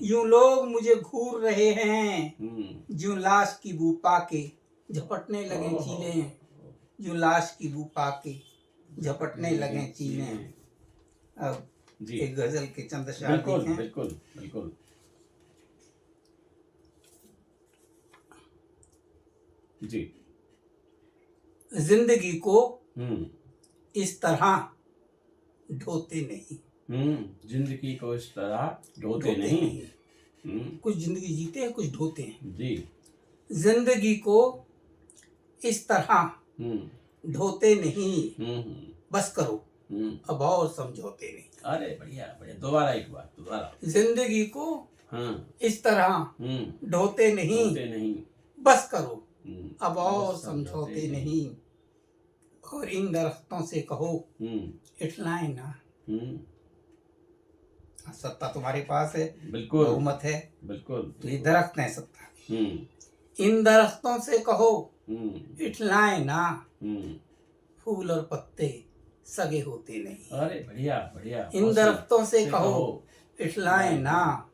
यूं लोग मुझे घूर रहे हैं। जो लाश की बू पाके झपटने लगे चीले। जो लाश की बू पाके झपटने लगे चीले। अब एक गजल के चंद शेर देखें। बिल्कुल। जी। जिंदगी को इस तरह ढोते नहीं। जिंदगी को इस तरह ढोते नहीं। कुछ जिंदगी जीते हैं, कुछ ढोते हैं। जी। जिंदगी को इस तरह ढोते नहीं, बस करो अब और समझौते नहीं। अरे बढ़िया, दोबारा एक बार, दोबारा। जिंदगी को इस तरह ढोते नहीं, बस करो अब और समझौते नहीं। और इन दरख्तों से कहो इठलाए ना। सत्ता तुम्हारे पास है, बिल्कुल, बहुमत है, बिल्कुल, तो ये दरख्त है सत्ता। इन दरख्तों से कहो इठलाए ना। फूल और पत्ते सगे होते नहीं। अरे बढ़िया। इन दरख्तों से कहो इठलाए ना।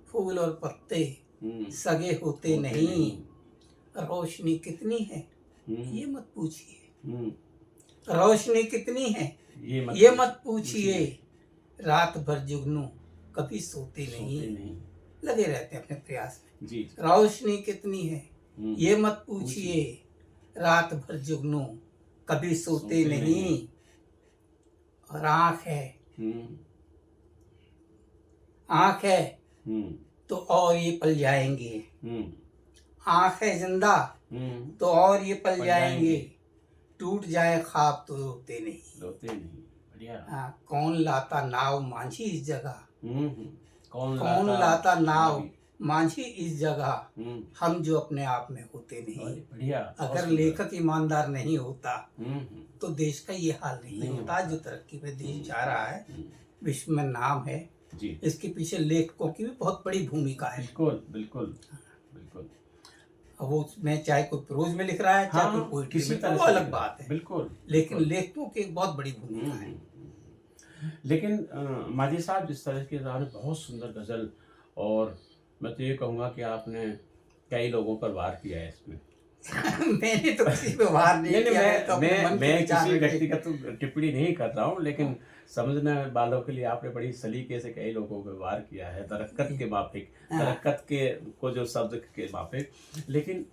फूल और पत्ते सगे होते नहीं। रोशनी कितनी है ये मत पूछिए, रोशनी कितनी है ये मत पूछिए, रात भर जुगनू कभी सोते नहीं, लगे रहते हैं अपने प्रयास में। जी। रोशनी कितनी है ये मत पूछिए, रात भर जुगनू कभी सोते नहीं। और आँख है तो और ये पल जाएंगे, आँख है जिंदा तो और ये पल जाएंगे, टूट जाए ख्वाब तो रोते नहीं। बढ़िया। कौन लाता नाव मांझी इस जगह, कौन लाता नाव मांझी इस जगह, हम जो अपने आप में होते नहीं। बढ़िया। अगर लेखक ईमानदार नहीं होता तो देश का ये हाल नहीं होता। जो तरक्की पे देश जा रहा है, विश्व में नाम है जी, इसके पीछे लेखकों की भी बहुत बड़ी भूमिका है। बिल्कुल बिल्कुल बिल्कुल। अब वो उसमें चाहे कोई प्रोज में लिख रहा है, चाहे कोई पोएट्री में, तो वो अलग बात है। बिल्कुल। लेकिन लेखकों की एक बहुत बड़ी भूमिका है। लेकिन माजी साहब, जिस तरह की बहुत सुंदर गजल, और मैं तो ये कहूँगा कि आपने कई लोगों पर वार किया है इसमें। मैंने तो किसी पे वार नहीं किया। मैं किसी व्यक्तिगत टिप्पणी नहीं कर रहा हूँ, लेकिन समझने वालों के लिए आपने बड़ी सलीके से कई लोगों पे वार किया है, दरक्कत के माफिक, दरक्कत के को जो शब्द के माफिक। लेकिन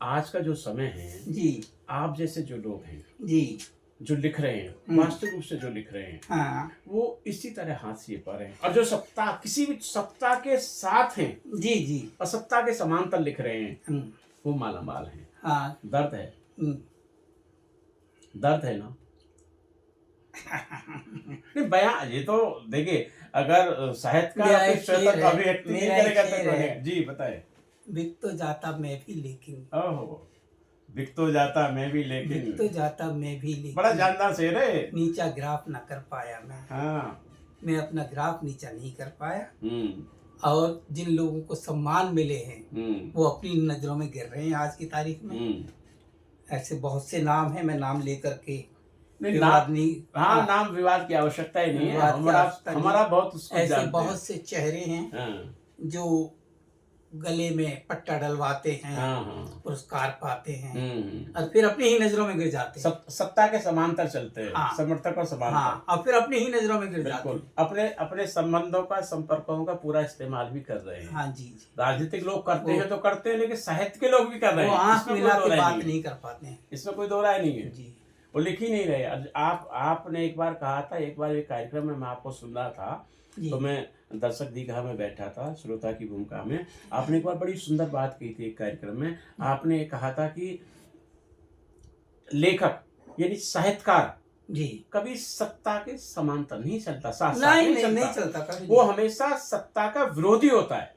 आज का जो समय है जी, आप जैसे जो लोग हैं जी, जो लिख रहे हैं, वास्तविक रूप से जो लिख रहे हैं, वो इसी तरह हाथ से पढ़ रहे हैं, और जो सत्ता किसी भी सत्ता के साथ हैं, जी जी, और सत्ता के समांतर लिख रहे हैं, वो मालामाल हैं। हाँ, दर्द है, दर्द है ना। नहीं बयां, ये तो देखिए, अगर साहित्यकार अभिव्यक्ति नहीं करेगा तो जी बताए। बिक तो जाता मैं भी लेकिन, ओहो, बिक तो जाता मैं भी लेकिन, बिक तो जाता मैं भी लेकिन, बड़ा जानदार शेर है। नीचा ग्राफ ना कर पाया मैं। हाँ, मैं अपना ग्राफ नीचा नहीं कर पाया। और जिन लोगों को सम्मान मिले हैं वो अपनी नजरों में गिर रहे हैं आज की तारीख में। ऐसे बहुत से नाम हैं, मैं नाम लेकर के विवाद नहीं, नाम विवाद की आवश्यकता ही नहीं है। हमारा बहुत ऐसे बहुत से चेहरे हैं जो गले में पट्टा डलवाते हैं, पुरस्कार पाते हैं, और फिर अपनी ही नजरों में गिर जाते हैं। सत्ता के समांतर चलते हैं, समर्थक और समांतर, और फिर अपनी ही नजरों में गिर जाते हैं। अपने संबंधों का, संपर्कों का पूरा इस्तेमाल भी कर रहे हैं। हाँ जी, राजनीतिक लोग करते हैं तो करते हैं, लेकिन साहित्य के लोग भी कर रहे हैं। आंख मिला के बात नहीं कर पाते हैं, इसमें कोई दो राय नहीं है जी। वो लिख ही नहीं रहे। आपने एक बार कहा था, एक बार एक कार्यक्रम में मैं आपको सुन रहा था, तो मैं दर्शक दीर्घा में बैठा था, श्रोता की भूमिका में। आपने एक बार बड़ी सुंदर बात कही थी एक कार्यक्रम में। आपने कहा था कि लेखक यानी साहित्यकार जी कभी सत्ता के समांतर नहीं चलता, साथ नहीं चलता कभी। वो हमेशा सत्ता का विरोधी होता है।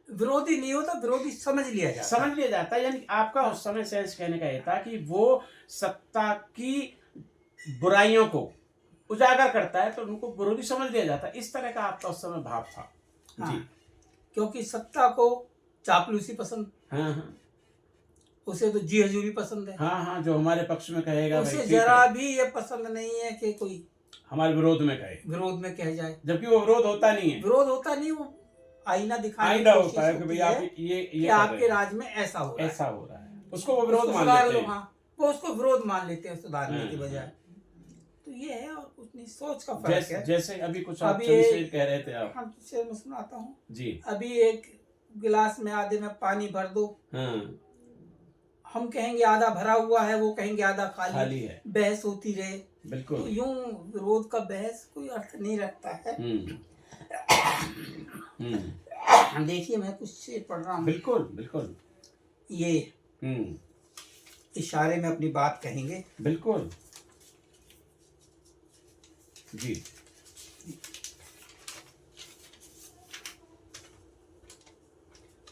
विरोधी नहीं होता, विरोधी समझ लिया जाता है। यानी आपका उस समय सेंस कहने का ये था कि वो सत्ता की बुराइयों को उजागर करता है तो उनको विरोधी समझ लिया जाता है। इस तरह का आपका उस समय भाव था। जी, क्योंकि सत्ता को चापलूसी पसंद, उसे तो जी हजूरी पसंद है। जो हमारे पक्ष में कहेगा, उसे जरा भी ये पसंद नहीं है कि कोई हमारे विरोध में कहे जाए, जबकि वो विरोध होता नहीं है। वो आईना दिखाने की कोशिश होता है कि भाई आप ये आपके राज में ऐसा हो रहा है, उसको वो विरोध मान लेते हैं। वो उसको विरोध मान लेते हैं सुधारने की बजाय। तो ये है और कुछ नहीं, सोच का फर्क है। जैसे अभी कुछ आप कह रहे थे आप। हाँ, शेर मैं सुनाता हूँ जी। अभी एक गिलास में आधे में पानी भर दो, हम कहेंगे आधा भरा हुआ है, वो कहेंगे आधा खाली है, बहस होती रहे। बिल्कुल। तो यूं विरोध का बहस कोई अर्थ नहीं रखता है। देखिए मैं कुछ शेर पढ़ रहा हूँ। बिल्कुल बिल्कुल। ये इशारे में अपनी बात कहेंगे। बिल्कुल जी।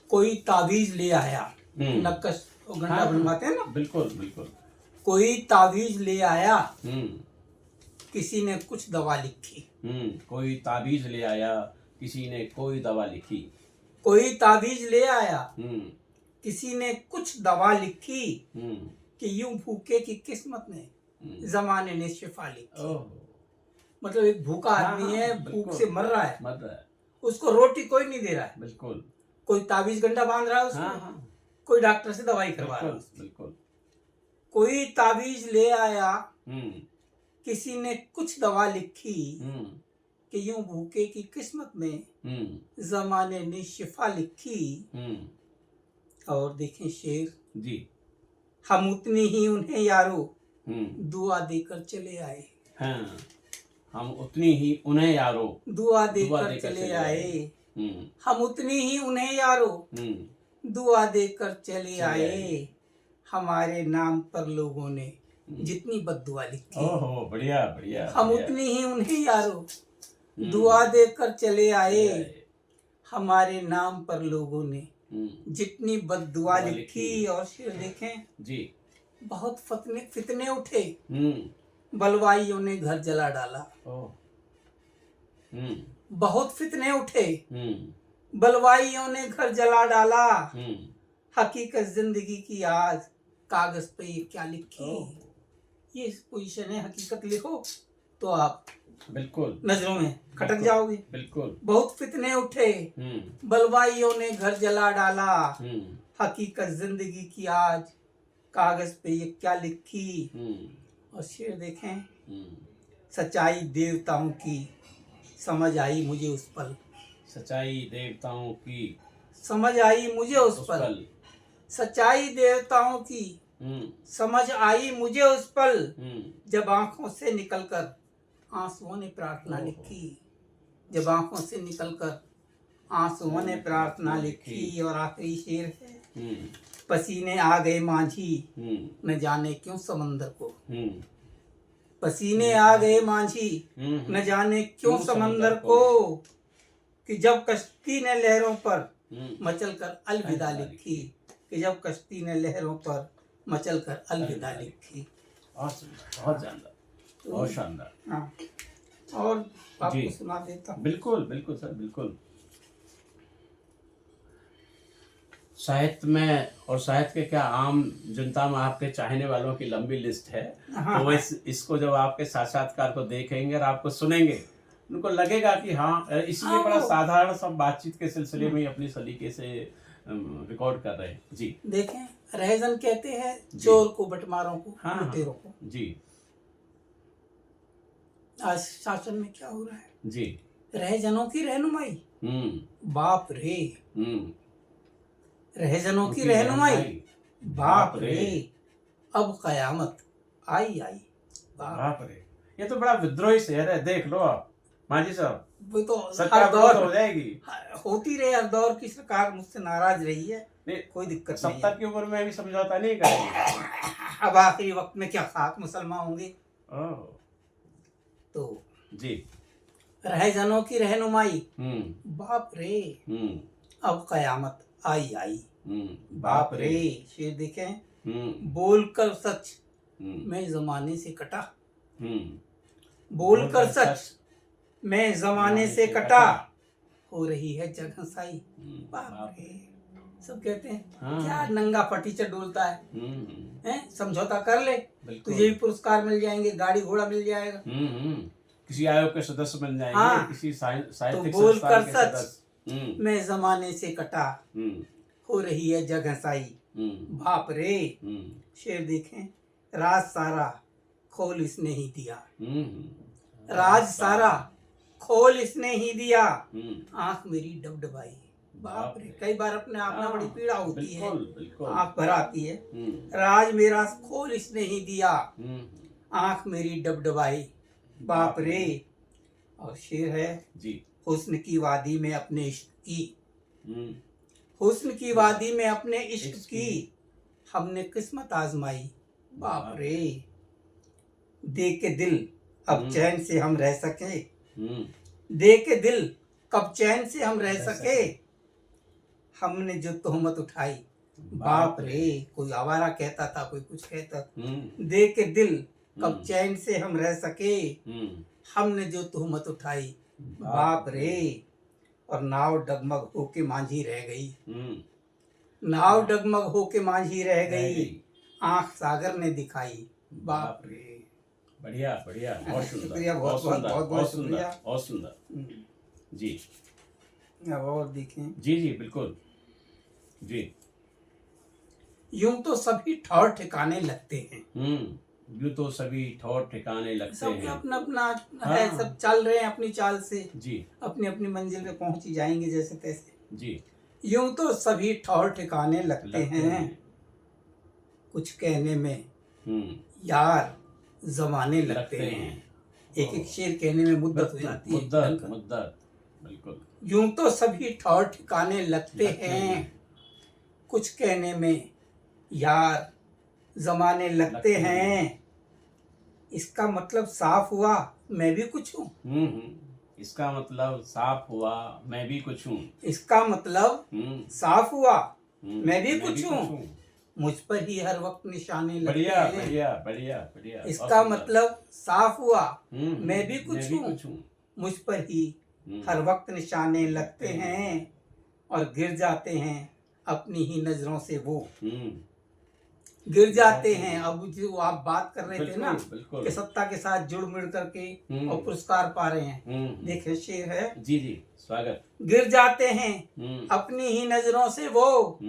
कोई तावीज ले आया, नक्कश गंडा बनवाते हैं ना। बिल्कुल बिल्कुल। कोई तावीज ले आया, किसी ने कुछ दवा लिखी। कोई तावीज ले आया, किसी ने कोई दवा लिखी। कोई तावीज ले आया, किसी ने कुछ दवा लिखी, कि यूं भूखे की किस्मत में जमाने ने शिफा लिखी। मतलब एक भूखा आदमी है, भूख से मर रहा है, उसको रोटी कोई नहीं दे रहा है। बिल्कुल। कोई तावीज गंडा बांध रहा है उसको, कोई डॉक्टर से दवाई करवा रहा हूँ, बिल्कुल। कोई ताबीज ले आया, हम्म, किसी ने कुछ दवा लिखी हम्म, कि यूं भूखे की किस्मत में हम्म, जमाने ने शिफा लिखी। हम्म, और देखें शेर, जी, हम उतनी ही उन्हें यारो हम्म, दुआ देकर चले आए, हाँ, हम उतनी ही उन्हें यारो दुआ देकर चले आए, हम उतनी ही उन्हें यारो दुआ देकर चले आए, हमारे नाम पर लोगों ने जितनी बद्दुआ लिखी। ओहो, बढ़िया बढ़िया। हम उतनी ही उन्हें यारो दुआ देकर चले आए, हमारे नाम पर लोगों ने जितनी बद्दुआ लिखी। और शेर देखें जी, बहुत फितने उठे, बलवाइयों ने घर जला डाला। बहुत फितने उठे, बलवाइयों ने घर जला डाला, हकीकत जिंदगी की आज कागज पे ये क्या लिखी। ये पोजीशन है, हकीकत लिखो तो आप बिल्कुल नजरों में खटक जाओगे। बिल्कुल। बहुत फितने उठे, बलवाइयों ने घर जला डाला, हकीकत जिंदगी की आज कागज पे ये क्या लिखी। और शेर देखें, सच्चाई देवताओं की समझ आई मुझे उस पल, सच्चाई देवताओं की समझ आई मुझे उस पल, सच्चाई देवताओं की समझ आई मुझे उस पल, जब आंखों से निकलकर आंसुओं ने प्रार्थना लिखी, जब आंखों से निकलकर आंसुओं ने प्रार्थना लिखी। और आखिरी शेर है, पसीने आ गए मांझी न जाने क्यों समंदर को, पसीने आ गए मांझी न जाने क्यों समंदर को, कि जब कश्ती ने लहरों पर मचल कर अलविदा लिखी, कि जब कश्ती ने लहरों पर मचल कर अलविदा लिखी। बहुत शानदार, बहुत शानदार। हाँ, और आपको सुना देता हूँ। बिल्कुल बिल्कुल सर, बिल्कुल। साहित्य में और साहित्य के क्या आम जनता में आपके चाहने वालों की लंबी लिस्ट है। हाँ, तो इसको जब आपके साक्षात्कार को देखेंगे और आपको सुनेंगे, उनको लगेगा कि हाँ, इसलिए बड़ा साधारण सब बातचीत के सिलसिले में अपनी सलीके से रिकॉर्ड कर रहे हैं। जी देखें, रहजन कहते हैं चोर को, बटमारों को, लुटेरों को। जी आज शासन में क्या हो रहा है जी, रहजनों की रहनुमाई, बाप रे, रहजनों की रहनुमाई, बाप रे, अब कयामत आई आई, बाप रे। ये तो बड़ा विद्रोही शेर है, देख लो आप मांझी साहब। वो तो सरकार दौर हो जाएगी, होती रहे, हर दौर की सरकार मुझसे नाराज रही है, कोई दिक्कत नहीं है। 70 की उम्र में भी समझौता नहीं करेंगे। अब आखिरी वक्त में क्या खाक मुसलमान होंगे। तो जी, रहजनों की रहनुमाई, बाप रे, अब कयामत आई आई, बाप रे। शेर देखें, बोलकर सच मैं जमाने से कटा, बोलकर सच मैं जमाने से कटा, हो रही है जग हंसाई, बाप रे। सब कहते हैं क्या नंगा फटीचर डोलता है, हैं? समझौता कर ले, तुझे भी पुरस्कार मिल जाएंगे, गाड़ी घोड़ा मिल जाएगा, किसी आयोग के सदस्य बन जाएंगे। हाँ, किसी साहित्यिक तो बोल कर सच मैं जमाने से कटा, हो रही है जग हंसाई, बाप रे। शेर देखें, राज सारा खोल इसने ही दिया, राज सारा खोल इसने ही दिया, आंख मेरी डबडबाई, बाप रे। कई बार अपने आप में बड़ी पीड़ा होती है, आंख भर आती है, राज मेरा खोल इसने ही दिया, आंख मेरी डबडबाई, बाप रे। और शेर है जी, हुस्न की वादी में अपने इश्क की, हुस्न की वादी में अपने इश्क की, हमने किस्मत आजमाई, बाप रे। दे के दिल अब चैन से हम रह सके, दे के दिल कब चैन से हम रह सके, हमने जो तोहमत उठाई, बाप रे। कोई आवारा कहता था, कोई कुछ कहता, दे के दिल कब चैन से हम रह सके, हमने जो तोहमत उठाई, बाप रे। और नाव डगमग होके मांझी रह गई, नाव डगमग होके मांझी रह गई, आंख सागर ने दिखाई, बाप रे। बढ़िया बढ़िया, बहुत शुक्रिया, बहुत बहुत बहुत बहुत शुक्रिया, बहुत सुंदर जी। अब और देखें जी जी, बिल्कुल जी। यूं तो सभी ठौर ठिकाने लगते हैं। यूं तो सभी ठौर ठिकाने लगते सबके हैं। अपना अपना है, सब चल रहे हैं अपनी चाल से, जी अपनी अपनी मंजिल पे पहुंच ही जाएंगे जैसे तैसे। जी। यूं तो सभी ठौर ठिकाने लगते हैं, कुछ कहने में यार जमाने लगते हैं। एक एक शेर कहने में मुद्दत हो जाती है। मुद्दत बिल्कुल। यूं तो सभी ठौर ठिकाने लगते हैं, कुछ कहने में यार जमाने लगते हैं। इसका मतलब साफ हुआ मैं भी कुछ हूँ। इसका मतलब साफ हुआ मैं भी कुछ हूँ। इसका मतलब साफ हुआ मैं भी कुछ हूँ। मुझ पर ही हर वक्त निशाने लगते बढ़िया हैं। बढ़िया बढ़िया बढ़िया। इसका मतलब साफ हुआ मैं भी कुछ हूँ। मुझ पर ही हर वक्त निशाने लगते हैं और गिर जाते हैं अपनी ही नजरों से वो। गिर जाते हैं। अब जो आप बात कर रहे थे ना कि सत्ता के साथ जुड़ मिल करके और पुरस्कार पा रहे हैं, देखिए शेर है। जी जी स्वागत। गिर जाते हैं अपनी ही नजरों से वो,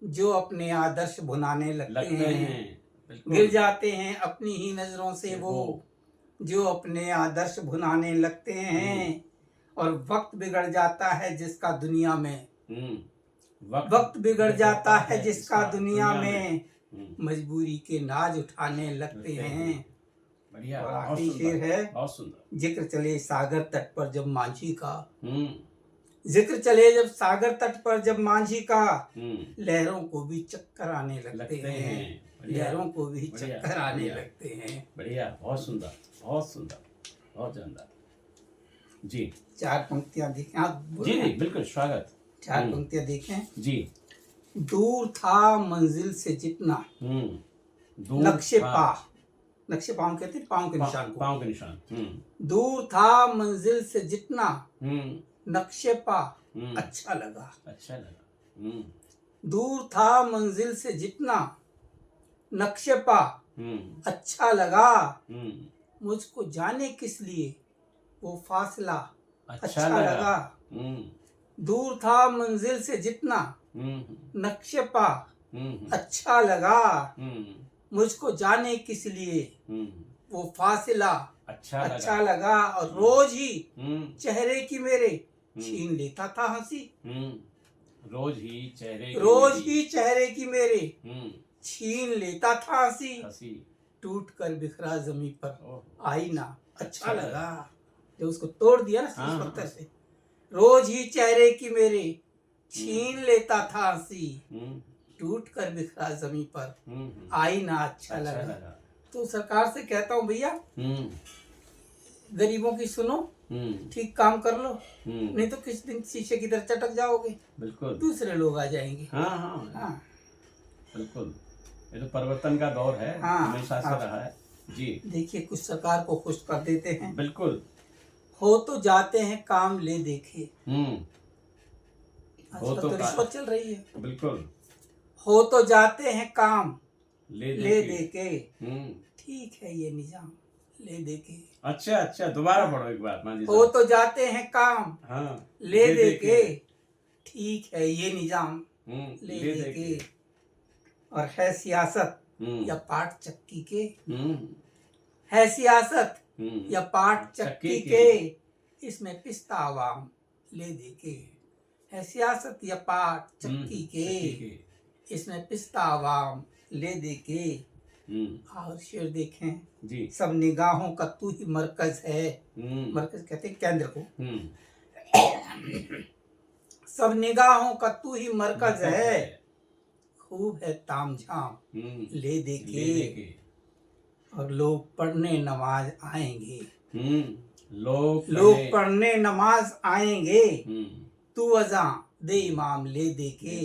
जो अपने आदर्श भुनाने लगते हैं। गिर जाते हैं अपनी ही नजरों से वो, जो अपने आदर्श भुनाने लगते हैं। और वक्त बिगड़ जाता है जिसका दुनिया में, वक्त बिगड़ जाता है जिसका दुनिया में, मजबूरी के नाज उठाने लगते हैं। बढ़िया। और आखिरी शेर है। बहुत सुंदर। जिक्र चले सागर तट पर जब मांझी का, जिक्र चले जब सागर तट पर जब मांझी का, लहरों को भी चक्कर आने लगते हैं। लहरों को भी चक्कर आने लगते हैं। बढ़िया। बहुत सुंदर बहुत सुंदर बहुत जानदार। जी 4 पंक्तियां देखें आप। जी जी बिल्कुल स्वागत। 4 पंक्तियां देखें जी। दूर था मंजिल से जितना, नक्शे पा, नक्शे पाँव कहते हैं पाँव के निशान को, पाँव के निशान। दूर था मंजिल से जितना, नक्शे पा अच्छा लगा। अच्छा लगा। दूर था मंजिल से जितना, नक्शे पा अच्छा लगा। मुझको जाने किस लिए वो फासला अच्छा लगा। दूर था मंजिल से जितना, नक्शे पा अच्छा लगा। मुझको जाने किस लिए वो फासला अच्छा लगा। और रोज ही चेहरे की मेरे छीन लेता था हंसी। रोज ही चेहरे की मेरे छीन लेता था हंसी। टूट कर बिखरा जमी पर आई ना अच्छा लगा। जब उसको तोड़ दिया ना पत्थर से, रोज ही चेहरे की मेरे छीन लेता था हंसी। टूट कर बिखरा जमी पर आई ना अच्छा लगा। तो सरकार से कहता हूँ भैया गरीबों की सुनो, ठीक काम कर लो, नहीं तो किस दिन शीशे की तरह चटक जाओगे। बिल्कुल दूसरे लोग आ जाएंगे। हाँ बिल्कुल। ये तो परिवर्तन का दौर है। हमेशा से रहा है। जी देखिए कुछ सरकार को खुश कर देते हैं। बिल्कुल। हो तो जाते हैं काम ले देखे। हो तो रिश्वत चल रही है। बिल्कुल। हो तो जाते हैं काम ले देके। ठीक है ये निजाम ले देके। अच्छा अच्छा दोबारा पढ़ो एक बार। हो तो जाते हैं काम ले देके। ठीक है ये निजाम ले देके। और है सियासत या पाट चक्की के, है सियासत या पाट चक्की के, इसमें पिस्ता आवाम ले देके। है सियासत या पाट चक्की के, इसमें पिस्ता आवाम ले देके। और शेर देखें जी। सब निगाहों का तू ही मरकज है। मरकज कहते हैं केंद्र को। सब निगाहों का तू ही मरकज है। खूब है तामझाम ले देके। और लोग पढ़ने नमाज आएंगे। लोग पढ़ने नमाज आएंगे। तू अज़ां दे इमाम ले देके।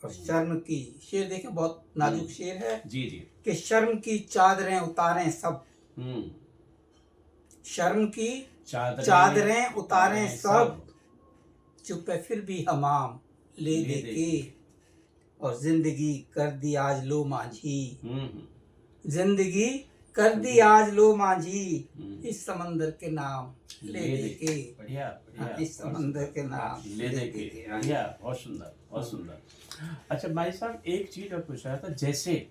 और शर्म की शेर देखें, बहुत नाजुक शेर है जी जी। कि शर्म की चादरें उतारें सब, शर्म की चादरें उतारें सब। चुप है फिर भी हमाम ले देके। और जिंदगी कर दी आज लो मांझी, जिंदगी कर दी आज लो मांझी इस समंदर के नाम ले दे के। बढ़िया बढ़िया। इस समंदर के नाम ले दे के। बढ़िया, बहुत सुंदर बहुत सुंदर। अच्छा भाई साहब, एक चीज और पूछ रहा था, जैसे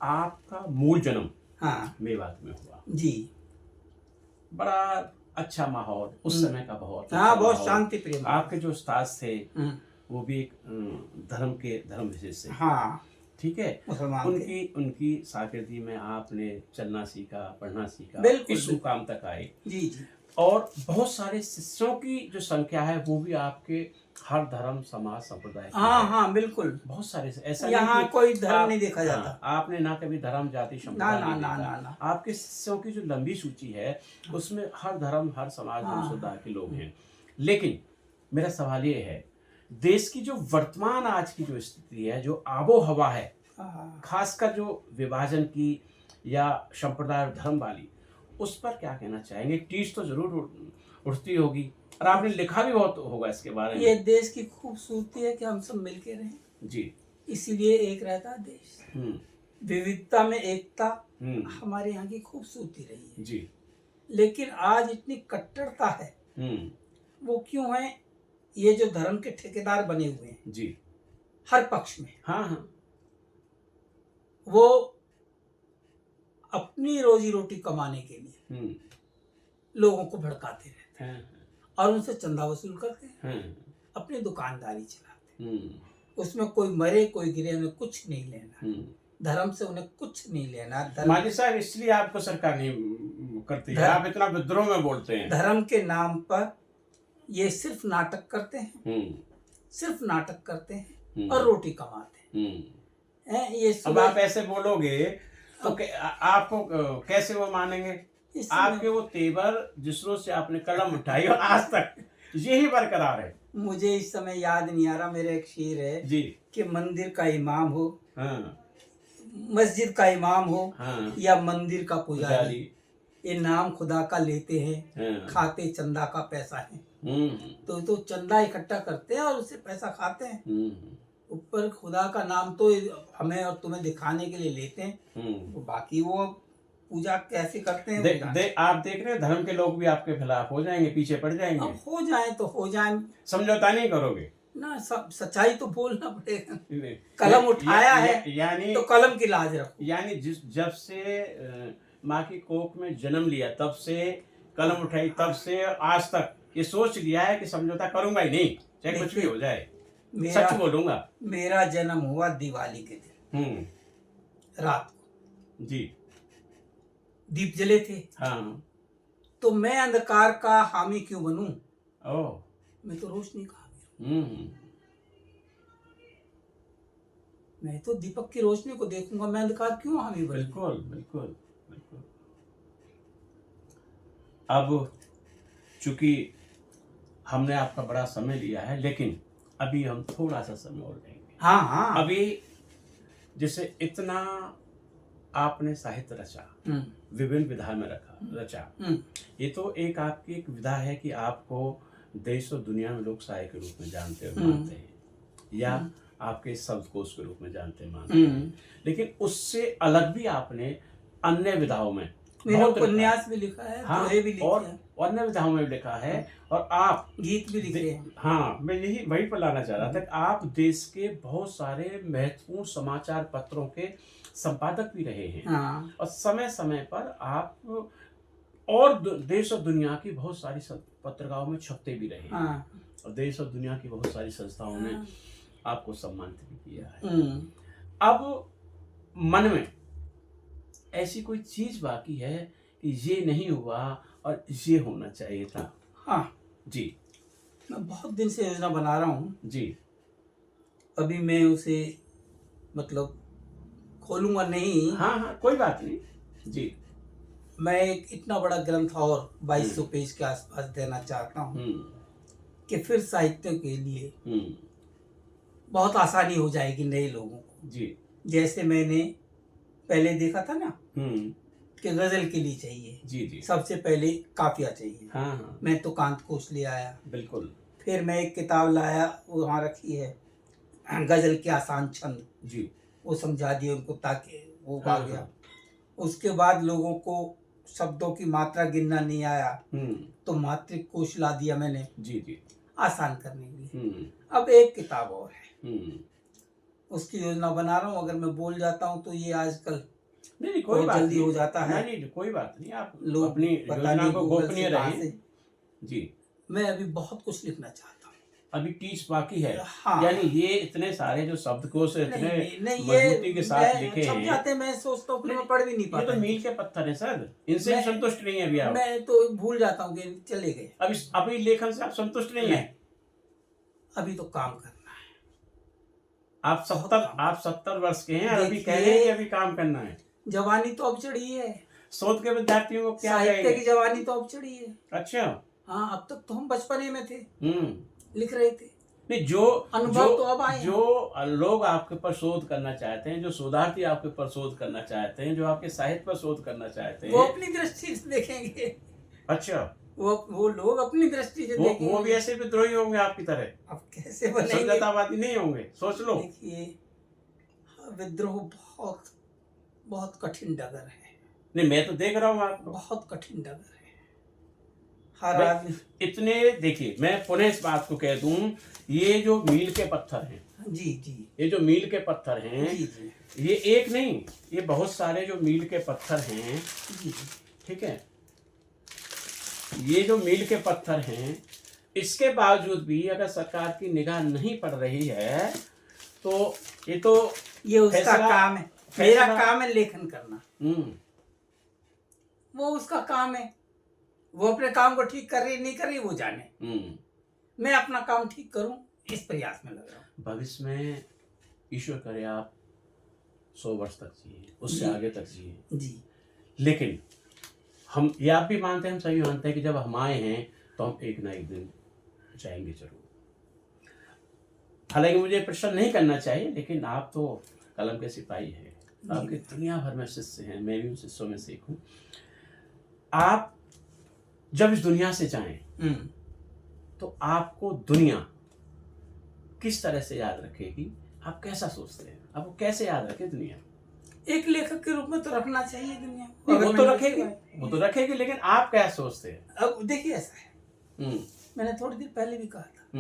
आपका मूल जन्म हाँ मेवात में हुआ जी, बड़ा अच्छा माहौल उस समय का, बहुत हाँ, बहुत शांति प्रिय। आपके जो उस्ताद थे वो भी एक धर्म विशेष से, हाँ ठीक है, मुसलमान उनकी शागिर्दी में आपने चलना सीखा, पढ़ना सीखा, बिल्कुल इस मुकाम तक आए जी जी। और बहुत सारे शिष्यों की जो संख्या है वो भी आपके हर धर्म समाज संप्रदाय की हाँ है। हाँ बिल्कुल, बहुत सारे, ऐसा यहाँ कोई धर्म नहीं देखा जाता। आपने ना कभी धर्म जाति संप्रदाय नहीं देखा। आपके शिष्यों की जो लंबी सूची है उसमें हर धर्म हर समाज हर समुदाय के लोग हैं। लेकिन मेरा सवाल ये है, देश की जो वर्तमान आज की जो स्थिति है, जो आबो हवा है, खासकर जो विभाजन की या संप्रदाय और धर्म वाली, उस पर क्या कहना चाहेंगे? टीस तो जरूर उठती होगी और आपने लिखा भी बहुत होगा इसके बारे में। ये देश की खूबसूरती है कि हम सब मिलके रहें जी, इसीलिए एक रहता देश। विविधता में एकता हमारे यहाँ की खूबसूरती रही है जी। लेकिन आज इतनी कट्टरता है, वो क्यों है? ये जो धर्म के ठेकेदार बने हुए हैं जी हर पक्ष में, हाँ हाँ, वो अपनी रोजी रोटी कमाने के लिए लोगों को भड़काते रहते हैं और उनसे चंदा वसूल करते हैं, अपनी दुकानदारी चलाते हैं। उसमें कोई मरे कोई गिरे, उन्हें कुछ नहीं लेना, धर्म से उन्हें कुछ नहीं लेना। माजी साहब, इसलिए आपको सरकार नहीं करती है, आप इतना विद्रोह में बोलते हैं। धर्म के नाम पर ये सिर्फ नाटक करते हैं, सिर्फ नाटक करते हैं और रोटी कमाते हैं। ये अब आप ऐसे बोलोगे तो आपको कैसे वो मानेंगे? आपके वो तेवर जिसरों से आपने कलम उठाई और आज तक यही बरकरार है। मुझे इस समय याद नहीं आ रहा, मेरा एक शेर है जी कि मंदिर का इमाम हो, मस्जिद का इमाम हो, या मंदिर का पुजारी, ये नाम खुदा का लेते हैं, खाते चंदा का पैसा है। तो चंदा इकट्ठा करते हैं और उससे पैसा खाते हैं, ऊपर खुदा का नाम तो हमें और तुम्हें दिखाने के लिए लेते हैं। तो बाकी वो पूजा कैसे करते हैं आप देख रहे हैं, धर्म के लोग भी आपके खिलाफ हो जाएंगे, पीछे पड़ जाएंगे। अब हो जाए तो हो जाए, समझौता नहीं करोगे ना, सब सच्चाई तो बोलना पड़ेगा। कलम उठाया है यानी तो कलम की लाज रखो। यानी जब से माँ की कोख में जन्म लिया तब से कलम उठाई, तब से आज तक ये सोच लिया है कि समझौता करूंगा ही नहीं, चाहे कुछ भी हो जाए, सच बोलूंगा। मेरा जन्म हुआ दिवाली के दिन रात को जी, दीप जले थे। हाँ, तो मैं अंधकार का हामी क्यों बनूं? मैं तो रोशनी का हामी। मैं तो दीपक की रोशनी को देखूंगा, मैं अंधकार क्यों हामी बनूं? बिल्कुल बिल्कुल बिल्कुल। अब चूंकि हमने आपका बड़ा समय लिया है, लेकिन अभी हम थोड़ा सा समय और लेंगे। हाँ हाँ। अभी जैसे इतना आपने साहित्य रचा, विभिन्न विधा में रचा, ये तो एक आपकी एक विधा है कि आपको देश और दुनिया में लोक साहित्य के रूप में जानते हैं मानते हैं, या आपके शब्दकोश के रूप में जानते हैं मानते हैं। लेकिन उससे अलग भी आपने अन्य विधाओं में बहुत उपन्यास भी लिखा है, दोहे भी लिखे हैं, और अन्य विधाओं में भी लिखा है, और आप गीत भी लिखे हैं। हाँ, मैं वही पर लाना चाह रहा था कि आप देश के बहुत सारे महत्वपूर्ण समाचार पत्रों के संपादक भी रहे हैं। हाँ। और समय समय पर आप और देश और दुनिया की बहुत सारी पत्रिकाओं में छपते भी रहे हैं। हाँ। और देश और दुनिया की बहुत सारी संस्थाओं में आपको सम्मानित भी किया है। अब मन में ऐसी कोई चीज बाकी है कि ये नहीं हुआ और ये होना चाहिए था? हाँ जी, मैं बहुत दिन से योजना बना रहा हूँ जी। अभी मैं उसे मतलब खोलूंगा नहीं। हाँ हाँ, कोई बात नहीं जी। मैं एक इतना बड़ा ग्रंथ और 2200 पेज के आसपास देना चाहता हूँ कि फिर साहित्य के लिए बहुत आसानी हो जाएगी नए लोगों को जी। जैसे मैंने पहले देखा था ना कि गजल के लिए चाहिए जी जी, सबसे पहले काफिया चाहिए। हाँ हाँ। मैं तो कांत कोश ले आया, बिल्कुल। फिर मैं एक किताब लाया, वो वहाँ रखी है, गजल के आसान छंद जी, वो समझा दिए उनको ताकि वो आ गया। उसके बाद लोगों को शब्दों की मात्रा गिनना नहीं आया, तो मात्रिक कोश ला दिया मैंने जी आसान करने के लिए। अब एक किताब और है, उसकी योजना बना रहा हूँ। अगर मैं बोल जाता हूँ तो ये आजकल नहीं कोई बात जल्दी नहीं हो जाता है। नहीं कोई बात नहीं, आप लोग अपनी योजना को गोपनीय रहे। जी, मैं अभी बहुत कुछ लिखना चाहता हूँ, अभी 30 बाकी है। हाँ। यानी ये इतने सारे जो शब्दकोश इतने नहीं, मजबूती के साथ लिखे छप हैं, जाते हैं, मैं सोचता हूँ मैं पढ़ भी नहीं पाता। ये तो मील के पत्थर है सर, इनसे भी संतुष्ट नहीं है अभी आप। मैं तो भूल जाता हूँ कि चले गए। अभी लेखन से आप संतुष्ट नहीं है? अभी तो काम करना है। आप 70 वर्ष के हैं और अभी कह रहे हैं कि अभी काम करना है। जवानी तो अब चढ़ी है। शोध के विद्यार्थियों को क्या साहित्य की जवानी तो अब चढ़ी है। अच्छा, हाँ, अब तक तो हम बचपने में थे, लिख रहे थे। नहीं, जो अनुभव तो अब आए, जो लोग आपके ऊपर शोध करना चाहते हैं, जो शोधार्थी आपके ऊपर शोध करना चाहते हैं, जो आपके साहित्य पर शोध करना चाहते हैं, वो अपनी दृष्टि से देखेंगे। अच्छा, वो लोग अपनी दृष्टि से देखेंगे। वो भी ऐसे विद्रोही होंगे आपकी तरह? अब कैसे बनेंगे? समझौतावादी नहीं होंगे, सोच लो। देखिए, विद्रोह बहुत बहुत कठिन डगर है। नहीं, मैं तो देख रहा हूँ आपको, बहुत कठिन डगर है। हर आदमी इतने, देखिए मैं पुनः इस बात को कह दूं, ये जो मील के पत्थर हैं, जी, ये जो मील के पत्थर हैं, जी, ये एक नहीं, ये बहुत सारे जो मील के पत्थर हैं, जी, ठीक है, ये जो मील के पत्थर हैं, इसके बावजूद भी अगर सरकार की निगाह नहीं पड़ रही है तो ये उसका काम है। मेरा काम है लेखन करना, वो उसका काम है। वो अपने काम को ठीक कर रही नहीं कर रही वो जाने। मैं अपना काम ठीक करूं, इस प्रयास में लग रहा हूं। भविष्य में ईश्वर करे आप 100 वर्ष तक जिए, उससे आगे तक जिए जी। लेकिन हम ये आप भी मानते हैं, हम सभी मानते हैं कि जब हम आए हैं तो हम एक ना एक दिन जाएंगे जरूर। हालांकि मुझे प्रश्न नहीं करना चाहिए, लेकिन आप तो कलम के सिपाही हैं, आपके दुनिया भर में शिष्य हैं, मैं भी उन शिष्यों में से एक हूँ। आप जब इस दुनिया से जाएं तो आपको दुनिया किस तरह से याद रखेगी? आप कैसा सोचते हैं? आपको कैसे याद रखे दुनिया? एक लेखक के रूप में तो रखना चाहिए दुनिया। वो तो रखेगी, लेकिन आप क्या सोचते हैं? अब देखिए, ऐसा है, मैंने थोड़ी देर पहले भी कहा था,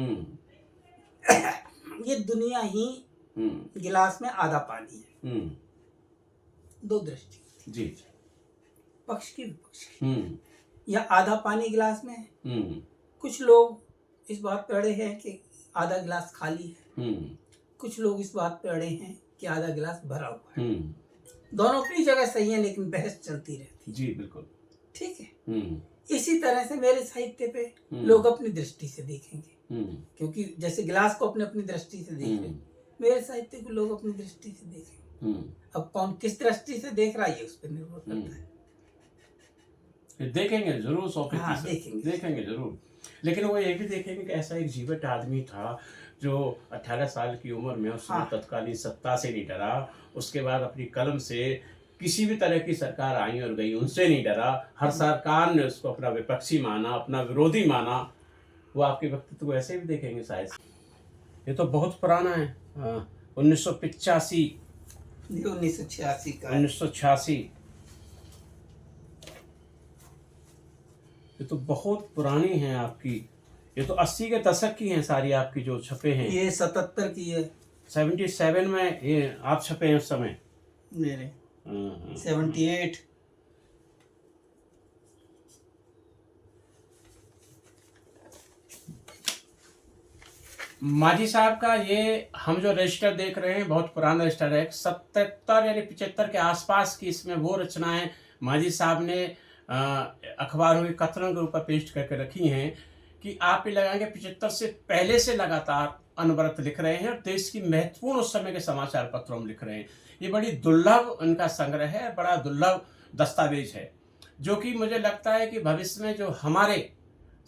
ये दुनिया ही गिलास में आधा पानी है। दो दृष्टि, जी, पक्ष की विपक्ष की। या आधा पानी गिलास में है। कुछ लोग इस बात पे अड़े हैं कि आधा गिलास खाली है, कुछ लोग इस बात पे अड़े हैं कि आधा गिलास भरा हुआ है। दोनों अपनी जगह सही है, लेकिन बहस चलती रहती है। जी बिल्कुल, ठीक है। इसी तरह से मेरे साहित्य पे लोग अपनी दृष्टि से देखेंगे, क्योंकि जैसे गिलास को अपने अपनी दृष्टि से देख रहे हैं, मेरे साहित्य को लोग अपनी दृष्टि से देखेंगे। अब कौन किस दृष्टि से देख रहा है, उस पर निर्भर करता है। देखेंगे जरूर, 100% देखेंगे जरूर, लेकिन वो ये भी देखेंगे कि ऐसा एक जीवट आदमी था जो 18 साल की उम्र में उसने तत्कालीन सत्ता से नहीं डरा, उसके बाद अपनी कलम से किसी भी तरह की सरकार आई और गई उनसे नहीं डरा, हर सरकार ने उसको अपना विपक्षी माना, अपना विरोधी माना। वो आपके व्यक्तित्व को ऐसे भी देखेंगे शायद। ये तो बहुत पुराना है, 1985 1986 का, 1986। ये तो बहुत पुरानी है आपकी, ये तो 80 के दशक की हैं सारी आपकी जो छपे हैं। ये 77 की है, 77 में ये आप छपे हैं उस समय मेरे। 78। माझी साहब का ये हम जो रजिस्टर देख रहे हैं बहुत पुराना रजिस्टर है, 77 यानी 75 के आसपास की इसमें वो रचनाएं माझी साहब ने अखबारों के कतरन के ऊपर पेस्ट करके रखी हैं कि आप ये लगाएंगे 75 से पहले से लगातार अनवरत लिख रहे हैं और देश की महत्वपूर्ण उस समय के समाचार पत्रों में लिख रहे हैं। ये बड़ी दुर्लभ उनका संग्रह है, बड़ा दुर्लभ दस्तावेज है, जो कि मुझे लगता है कि भविष्य में जो हमारे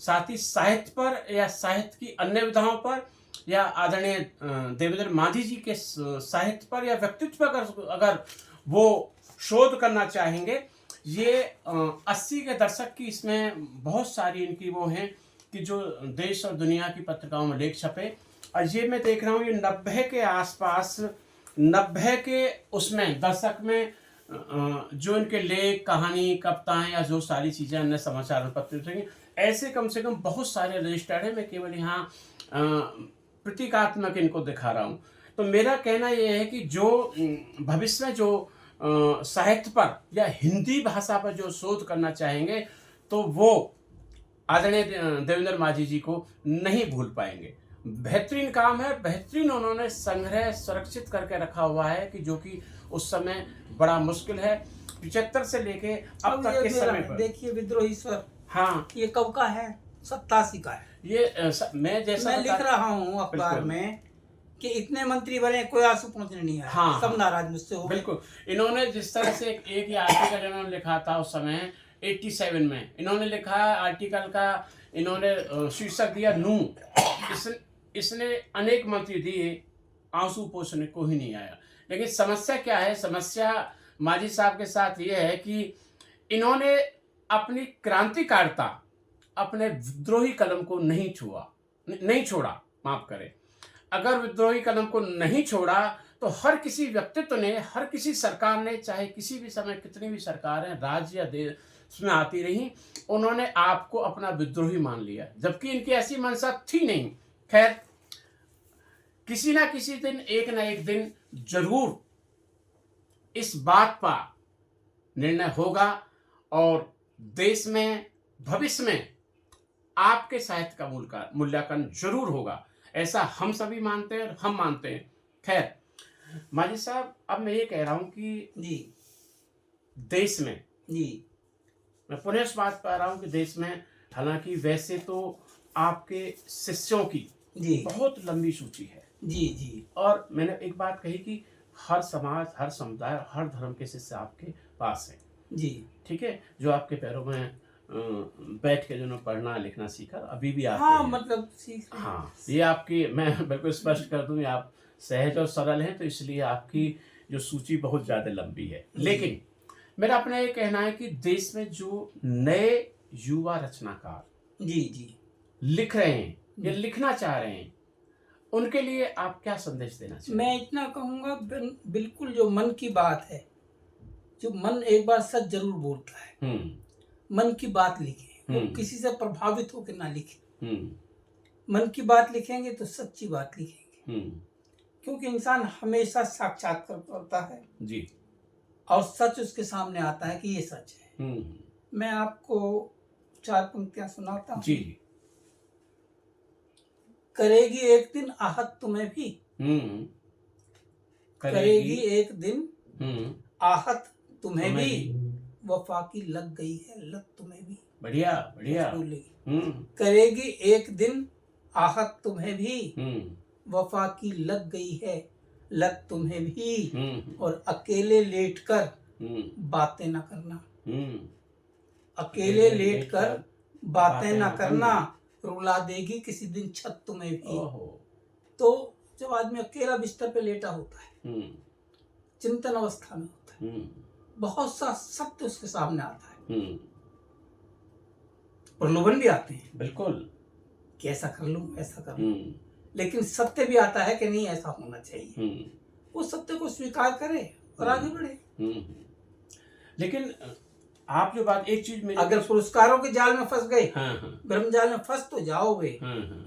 साथी साहित्य पर या साहित्य की अन्य विधाओं पर या आदरणीय देवेंद्र मांझी जी के साहित्य पर या व्यक्तित्व पर अगर वो शोध करना चाहेंगे, ये 80 के दशक की इसमें बहुत सारी इनकी वो हैं कि जो देश और दुनिया की पत्रिकाओं में लेख छपे। और ये मैं देख रहा हूँ ये 90 के आसपास, 90 के उसमें दशक में जो इनके लेख, कहानी, कविताएं या जो सारी चीज़ें अन्य समाचार पत्र रहेंगे, ऐसे कम से कम बहुत सारे रजिस्टर्ड हैं। मैं केवल यहाँ प्रतीकात्मक इनको दिखा रहा हूँ। तो मेरा कहना यह है कि जो भविष्य में जो साहित्य पर या हिंदी भाषा पर जो शोध करना चाहेंगे, तो वो आदरणीय देवेंद्र माझी जी को नहीं भूल पाएंगे। बेहतरीन काम है, बेहतरीन उन्होंने संग्रह सुरक्षित करके रखा हुआ है कि जो कि उस समय बड़ा मुश्किल है। 75 से लेके अब तक के समय पर देखिए विद्रोही स्वर, हाँ, ये कब का है? 87 का है। ये मैं लिख रहा हूँ अखबार में कि इतने मंत्री बने, कोई आंसू पहुंचने नहीं आया। हाँ, सब नाराज मुझसे हो गए। बिल्कुल। इन्होंने जिस तरह से एक ही आर्टिकल इन्होंने लिखा था उस समय 87 में, इन्होंने लिखा आर्टिकल का, इन्होंने शीर्षक दिया नू। इसने अनेक मंत्री दिए, आंसू पोंछने को ही नहीं आया। लेकिन समस्या क्या है? समस्या माझी साहब के साथ ये है कि इन्होंने अपनी क्रांतिकारिता, अपने विद्रोही कलम को नहीं छोड़ा, माफ करें। अगर विद्रोही कलम को नहीं छोड़ा तो हर किसी व्यक्तित्व ने, हर किसी सरकार ने, चाहे किसी भी समय कितनी भी सरकारें राज्य या देश में आती रही, उन्होंने आपको अपना विद्रोही मान लिया, जबकि इनकी ऐसी मंशा थी नहीं। खैर, किसी ना किसी दिन, एक ना एक दिन जरूर इस बात पर निर्णय होगा और देश में भविष्य में आपके साहित्य का मूल्यांकन जरूर होगा। ऐसा हम सभी मानते हैं और हम मानते हैं। खैर माझी साहब, अब मैं ये कह रहा हूं कि जी, देश में, जी, मैं पुनः इस बात पर आ रहा हूं कि देश में, हालांकि वैसे तो आपके शिष्यों की जी बहुत लंबी सूची है, जी, जी, और मैंने एक बात कही कि हर समाज, हर समुदाय, हर धर्म के शिष्य आपके पास है। जी, ठीक है, जो आपके पैरों में बैठ के जो पढ़ना लिखना सीखा, अभी भी आप, हाँ, मतलब सीख रहे हैं। हाँ, ये आपकी, मैं बिल्कुल स्पष्ट कर दूं, आप सहज और सरल हैं, तो इसलिए आपकी जो सूची बहुत ज़्यादा लंबी है। लेकिन मेरा अपना ये कहना है कि देश में जो नए युवा रचनाकार जी, जी, लिख रहे हैं या लिखना चाह रहे हैं, उनके लिए आप क्या संदेश देना चाहिए? मैं इतना कहूँगा, बिल्कुल जो मन की बात है, जो मन एक बार सच जरूर बोलता है, मन की बात लिखें। वो किसी से प्रभावित होकर ना लिखें। मन की बात लिखेंगे तो सच्ची बात लिखेंगे, क्योंकि इंसान हमेशा साक्षात्कार करता है जी, और सच उसके सामने आता है कि ये सच है। मैं आपको 4 पंक्तियां सुनाता हूँ। जी। करेगी एक दिन आहत तुम्हें भी, करेगी एक दिन आहत तुम्हें भी, वफा की लग गई है लत तुम्हें भी। बढ़िया बढ़िया। करेगी एक दिन आहत तुम्हें भी, वफा की लग गई है लत तुम्हें भी, और अकेले लेटकर बातें न करना, अकेले लेटकर बातें न करना, रुला देगी किसी दिन छत तुम्हें भी। तो जब आदमी अकेला बिस्तर पे लेटा होता है, चिंतन अवस्था में होता है, बहुत सा सत्य उसके सामने आता है, प्रलोभन भी आते हैं, बिल्कुल, कि ऐसा कर लूं, ऐसा कर लूं, लेकिन सत्य भी आता है कि नहीं, ऐसा होना चाहिए। वो सत्य को स्वीकार करे और आगे बढ़े। लेकिन आप जो बात, एक चीज में, अगर पुरस्कारों के जाल में फंस गए, ब्रह्म जाल में फंस तो जाओगे,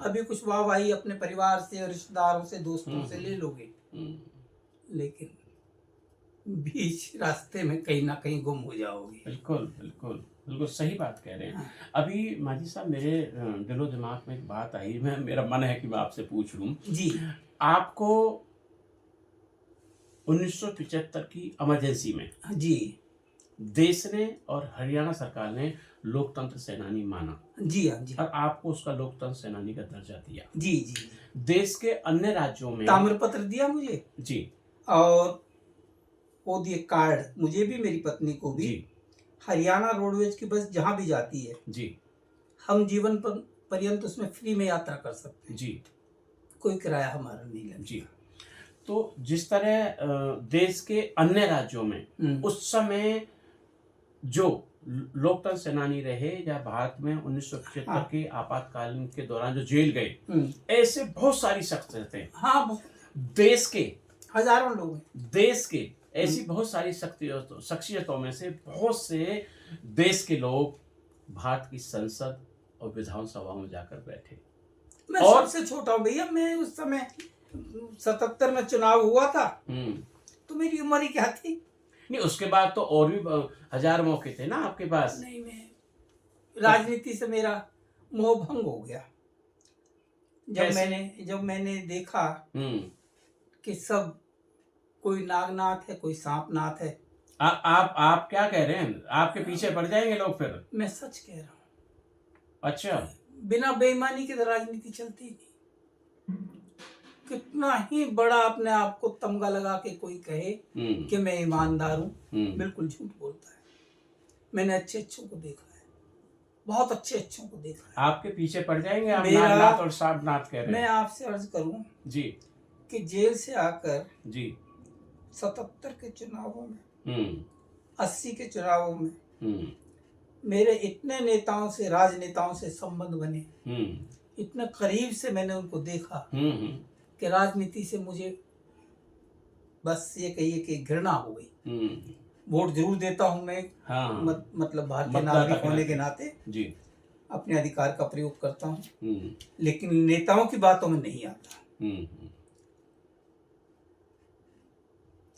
अभी कुछ वाहवाही अपने परिवार से, रिश्तेदारों से, दोस्तों से ले लोगे, लेकिन बीच रास्ते में कहीं ना कहीं गुम हो जाओगे। बिल्कुल बिल्कुल बिल्कुल सही बात कह रहे हैं। अभी माझी साहब, मेरे दिलो दिमाग में एक बात आई, मेरा मन है कि मैं आपसे पूछ लूं जी। आपको 1975 की इमरजेंसी में जी देश ने और हरियाणा सरकार ने लोकतंत्र सेनानी माना। जी हाँ, जी, और आपको उसका लोकतंत्र सेनानी का दर्जा दिया। जी जी। देश के अन्य राज्यों में ताम्रपत्र दिया मुझे जी, और वो दिए कार्ड मुझे भी, मेरी पत्नी को भी जी। हरियाणा रोडवेज की बस जहाँ भी जाती है जी, हम जीवन पर्यंत उसमें फ्री में यात्रा कर सकते हैं जी, कोई किराया हमारा नहीं लगता जी। तो जिस तरह देश के अन्य राज्यों में उस समय जो लोकतंत्र सेनानी रहे या भारत में 1975 के आपातकालीन के दौरान जो जेल गए, ऐसे बहुत सारी शख्सियतें, हाँ, देश के हजारों लोग, देश के ऐसी बहुत सारी शख्सियतों में से बहुत से देश के लोग भारत की संसद और विधानसभा में जाकर बैठे। मैं और सबसे छोटा हूँ भैया, मैं उस समय 77 में चुनाव हुआ था, तो मेरी उम्र ही क्या थी। नहीं, उसके बाद तो और भी हजार मौके थे ना आपके पास। नहीं, मैं राजनीति से मेरा मोह भंग हो गया जब मैंने देखा कि सब कोई नागनाथ है, कोई सांपनाथ है। आप क्या कह रहे हैं? आपके पीछे पड़ जाएंगे लोग फिर? मैं सच कह रहा हूँ। अच्छा, बिना बेईमानी के तो राजनीति चलती नहीं। कितना ही बड़ा अपने आप को तमगा लगा के कोई कहे कि मैं ईमानदार हूँ, बिल्कुल झूठ बोलता है। मैंने अच्छे अच्छों को देखा है, बहुत अच्छे अच्छों को देखा है। आपके पीछे पड़ जाएंगे आप नागनाथ और सांपनाथ कह रहे हैं। मैं आपसे अर्ज करूं जी कि जेल से आकर जी 77 के चुनावों में 80 के चुनावों में मेरे इतने नेताओं से, राजनेताओं से संबंध बने, इतने करीब से मैंने उनको देखा कि राजनीति से मुझे बस ये कहिए कि घृणा हो गई। वोट जरूर देता हूं मैं, मतलब भारतीय नागरिक होने के नाते जी अपने अधिकार का प्रयोग करता हूं, लेकिन नेताओं की बातों में नहीं आता।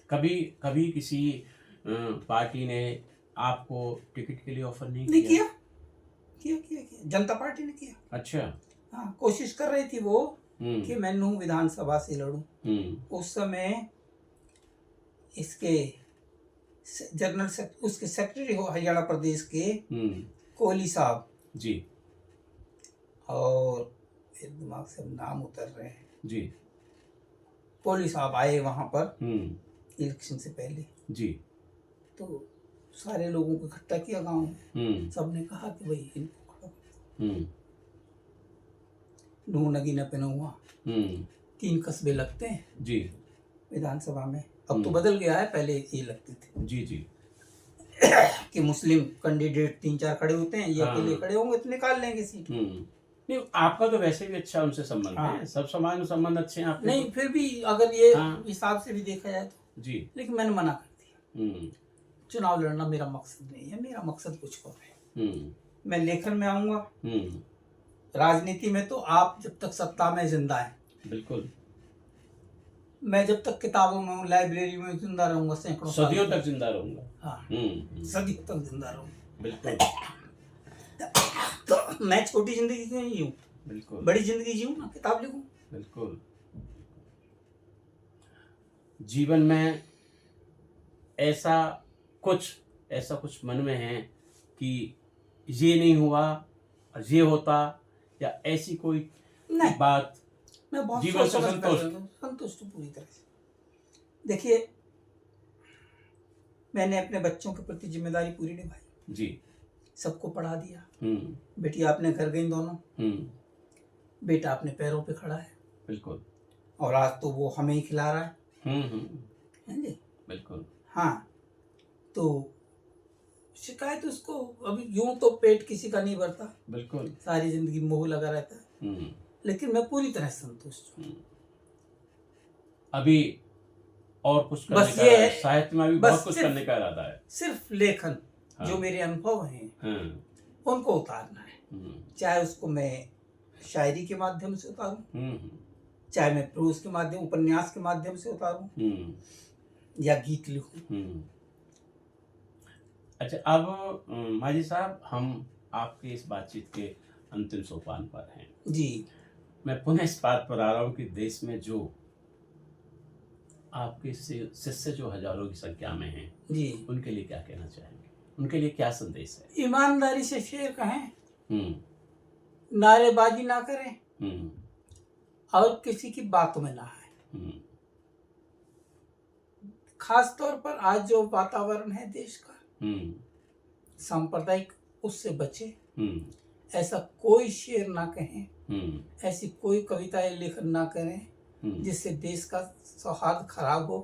कभी किसी पार्टी ने आपको टिकट के लिए ऑफर नहीं किया? किया जनता पार्टी ने किया। अच्छा। हाँ, कोशिश कर रही थी वो कि मैं नूंह विधानसभा से लड़ूं। उस समय इसके उसके सेक्रेटरी हो हरियाणा प्रदेश के कोहली साहब जी, और दिमाग से नाम उतर रहे हैं जी, कोहली साहब आए वहां पर इलेक्शन से पहले जी। तो सारे लोगों को इकट्ठा किया गांव में, सबने कहा कि भाई इनको खड़ा नूंह नगीना पे हुआ 3 कस्बे लगते हैं जी विधानसभा में। अब तो बदल गया है, पहले ये लगते थे जी जी कि मुस्लिम कैंडिडेट 3-4 खड़े होते हैं, ये अकेले खड़े होंगे तो निकाल लेंगे सीट। नहीं, आपका तो वैसे भी अच्छा उनसे संबंध है, सब समान संबंध अच्छे हैं आपके। नहीं, फिर भी अगर ये हिसाब से भी देखा जाए तो जी, लेकिन मैंने मना कर दिया। चुनाव लड़ना मेरा मकसद नहीं है, मेरा मकसद कुछ और है। मैं लेखन में आऊंगा, राजनीति में तो आप जब तक सत्ता में जिंदा है, बिल्कुल। मैं जब तक किताबों में हूँ, लाइब्रेरी में जिंदा रहूंगा, सैकड़ों सदियों तक जिंदा रहूंगा। हाँ, सदियों तक जिंदा रहूंगा, बिल्कुल। तो मैं छोटी जिंदगी क्यों नहीं जीऊं, बिल्कुल बड़ी जिंदगी जीऊं ना, किताब लिखूं। बिल्कुल। जीवन में ऐसा कुछ मन में है कि ये नहीं हुआ और ये होता, या ऐसी कोई नहीं बात? मैं बहुत जीवन से संतुष्ट पूरी तरह से। देखिए, मैंने अपने बच्चों के प्रति जिम्मेदारी पूरी निभाई जी, सबको पढ़ा दिया। बेटी आपने घर गई दोनों, बेटा अपने पैरों पे खड़ा है, बिल्कुल, और आज तो वो हमें ही खिला रहा है जी, बिल्कुल। हाँ, तो शिकायत उसको, अभी यूं तो पेट किसी का नहीं भरता, बिल्कुल, सारी जिंदगी मोह लगा रहता है, लेकिन मैं पूरी तरह संतुष्ट हूँ। अभी और कुछ करने बस ये है, साहित्य में भी बहुत कुछ करने का इरादा है। सिर्फ लेखन, जो मेरे अनुभव हैं उनको उतारना है, चाहे उसको मैं शायरी के माध्यम से उतारूं, चाहे मैं प्रोज के माध्यम, उपन्यास के माध्यम से उतारूं, या गीत लिखूं। अच्छा, अब माजी साहब, हम आपके इस बातचीत के अंतिम सोपान पर हैं जी। मैं पुनः इस बात पर आ रहा हूँ कि देश में जो आपके शिष्य जो हजारों की संख्या में हैं जी, उनके लिए क्या कहना चाहेंगे? उनके लिए क्या संदेश है? ईमानदारी से शेर कहें, नारेबाजी ना करें, और किसी की बातों में ना आए। खास तौर पर आज जो वातावरण है देश का सांप्रदायिक, उससे बचे। ऐसा कोई शेर ना कहें, ऐसी कोई कविताएं लेखन ना करें जिससे देश का सौहार्द खराब हो,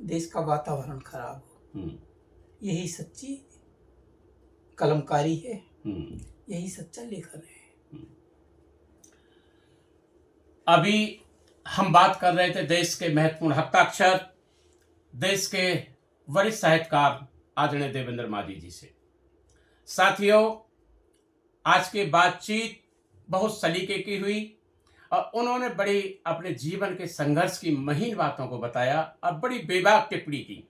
देश का वातावरण खराब हो। यही सच्ची कलमकारी है, यही सच्चा लेखन है। अभी हम बात कर रहे थे देश के महत्वपूर्ण हस्ताक्षर, देश के वरिष्ठ साहित्यकार आदरणीय देवेंद्र माझी जी से। साथियों, आज की बातचीत बहुत सलीके की हुई और उन्होंने बड़ी अपने जीवन के संघर्ष की महीन बातों को बताया और बड़ी बेबाक टिप्पणी की।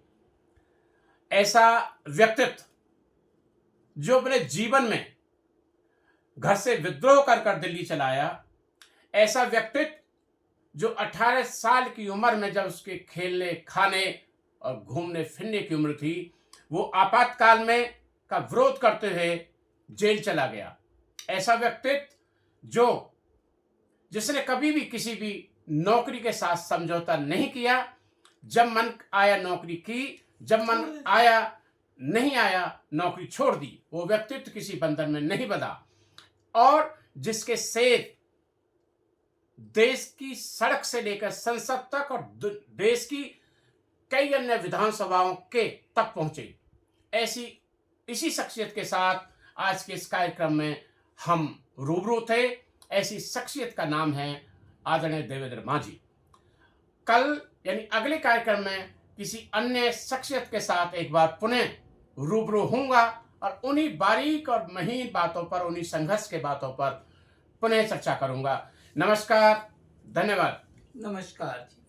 ऐसा व्यक्तित्व जो अपने जीवन में घर से विद्रोह कर कर दिल्ली चला आया, ऐसा व्यक्तित्व जो 18 साल की उम्र में जब उसके खेलने खाने और घूमने फिरने की उम्र थी, वो आपातकाल में का विरोध करते हुए जेल चला गया। ऐसा व्यक्तित्व जिसने कभी भी किसी भी नौकरी के साथ समझौता नहीं किया, जब मन आया नौकरी की, जब मन आया नहीं आया नौकरी छोड़ दी। वो व्यक्तित्व किसी बंधन में नहीं बंधा और जिसके शेर देश की सड़क से लेकर संसद तक और देश की कई अन्य विधानसभाओं के तक पहुंचे। इसी शख्सियत के साथ आज के इस कार्यक्रम में हम रूबरू थे। ऐसी शख्सियत का नाम है आदरणीय देवेंद्र माझी। कल यानी अगले कार्यक्रम में किसी अन्य शख्सियत के साथ एक बार पुनः रूबरू होऊंगा और उन्हीं बारीक और महीन बातों पर, उन्हीं संघर्ष के बातों पर पुनः चर्चा करूंगा। नमस्कार, धन्यवाद। नमस्कार जी।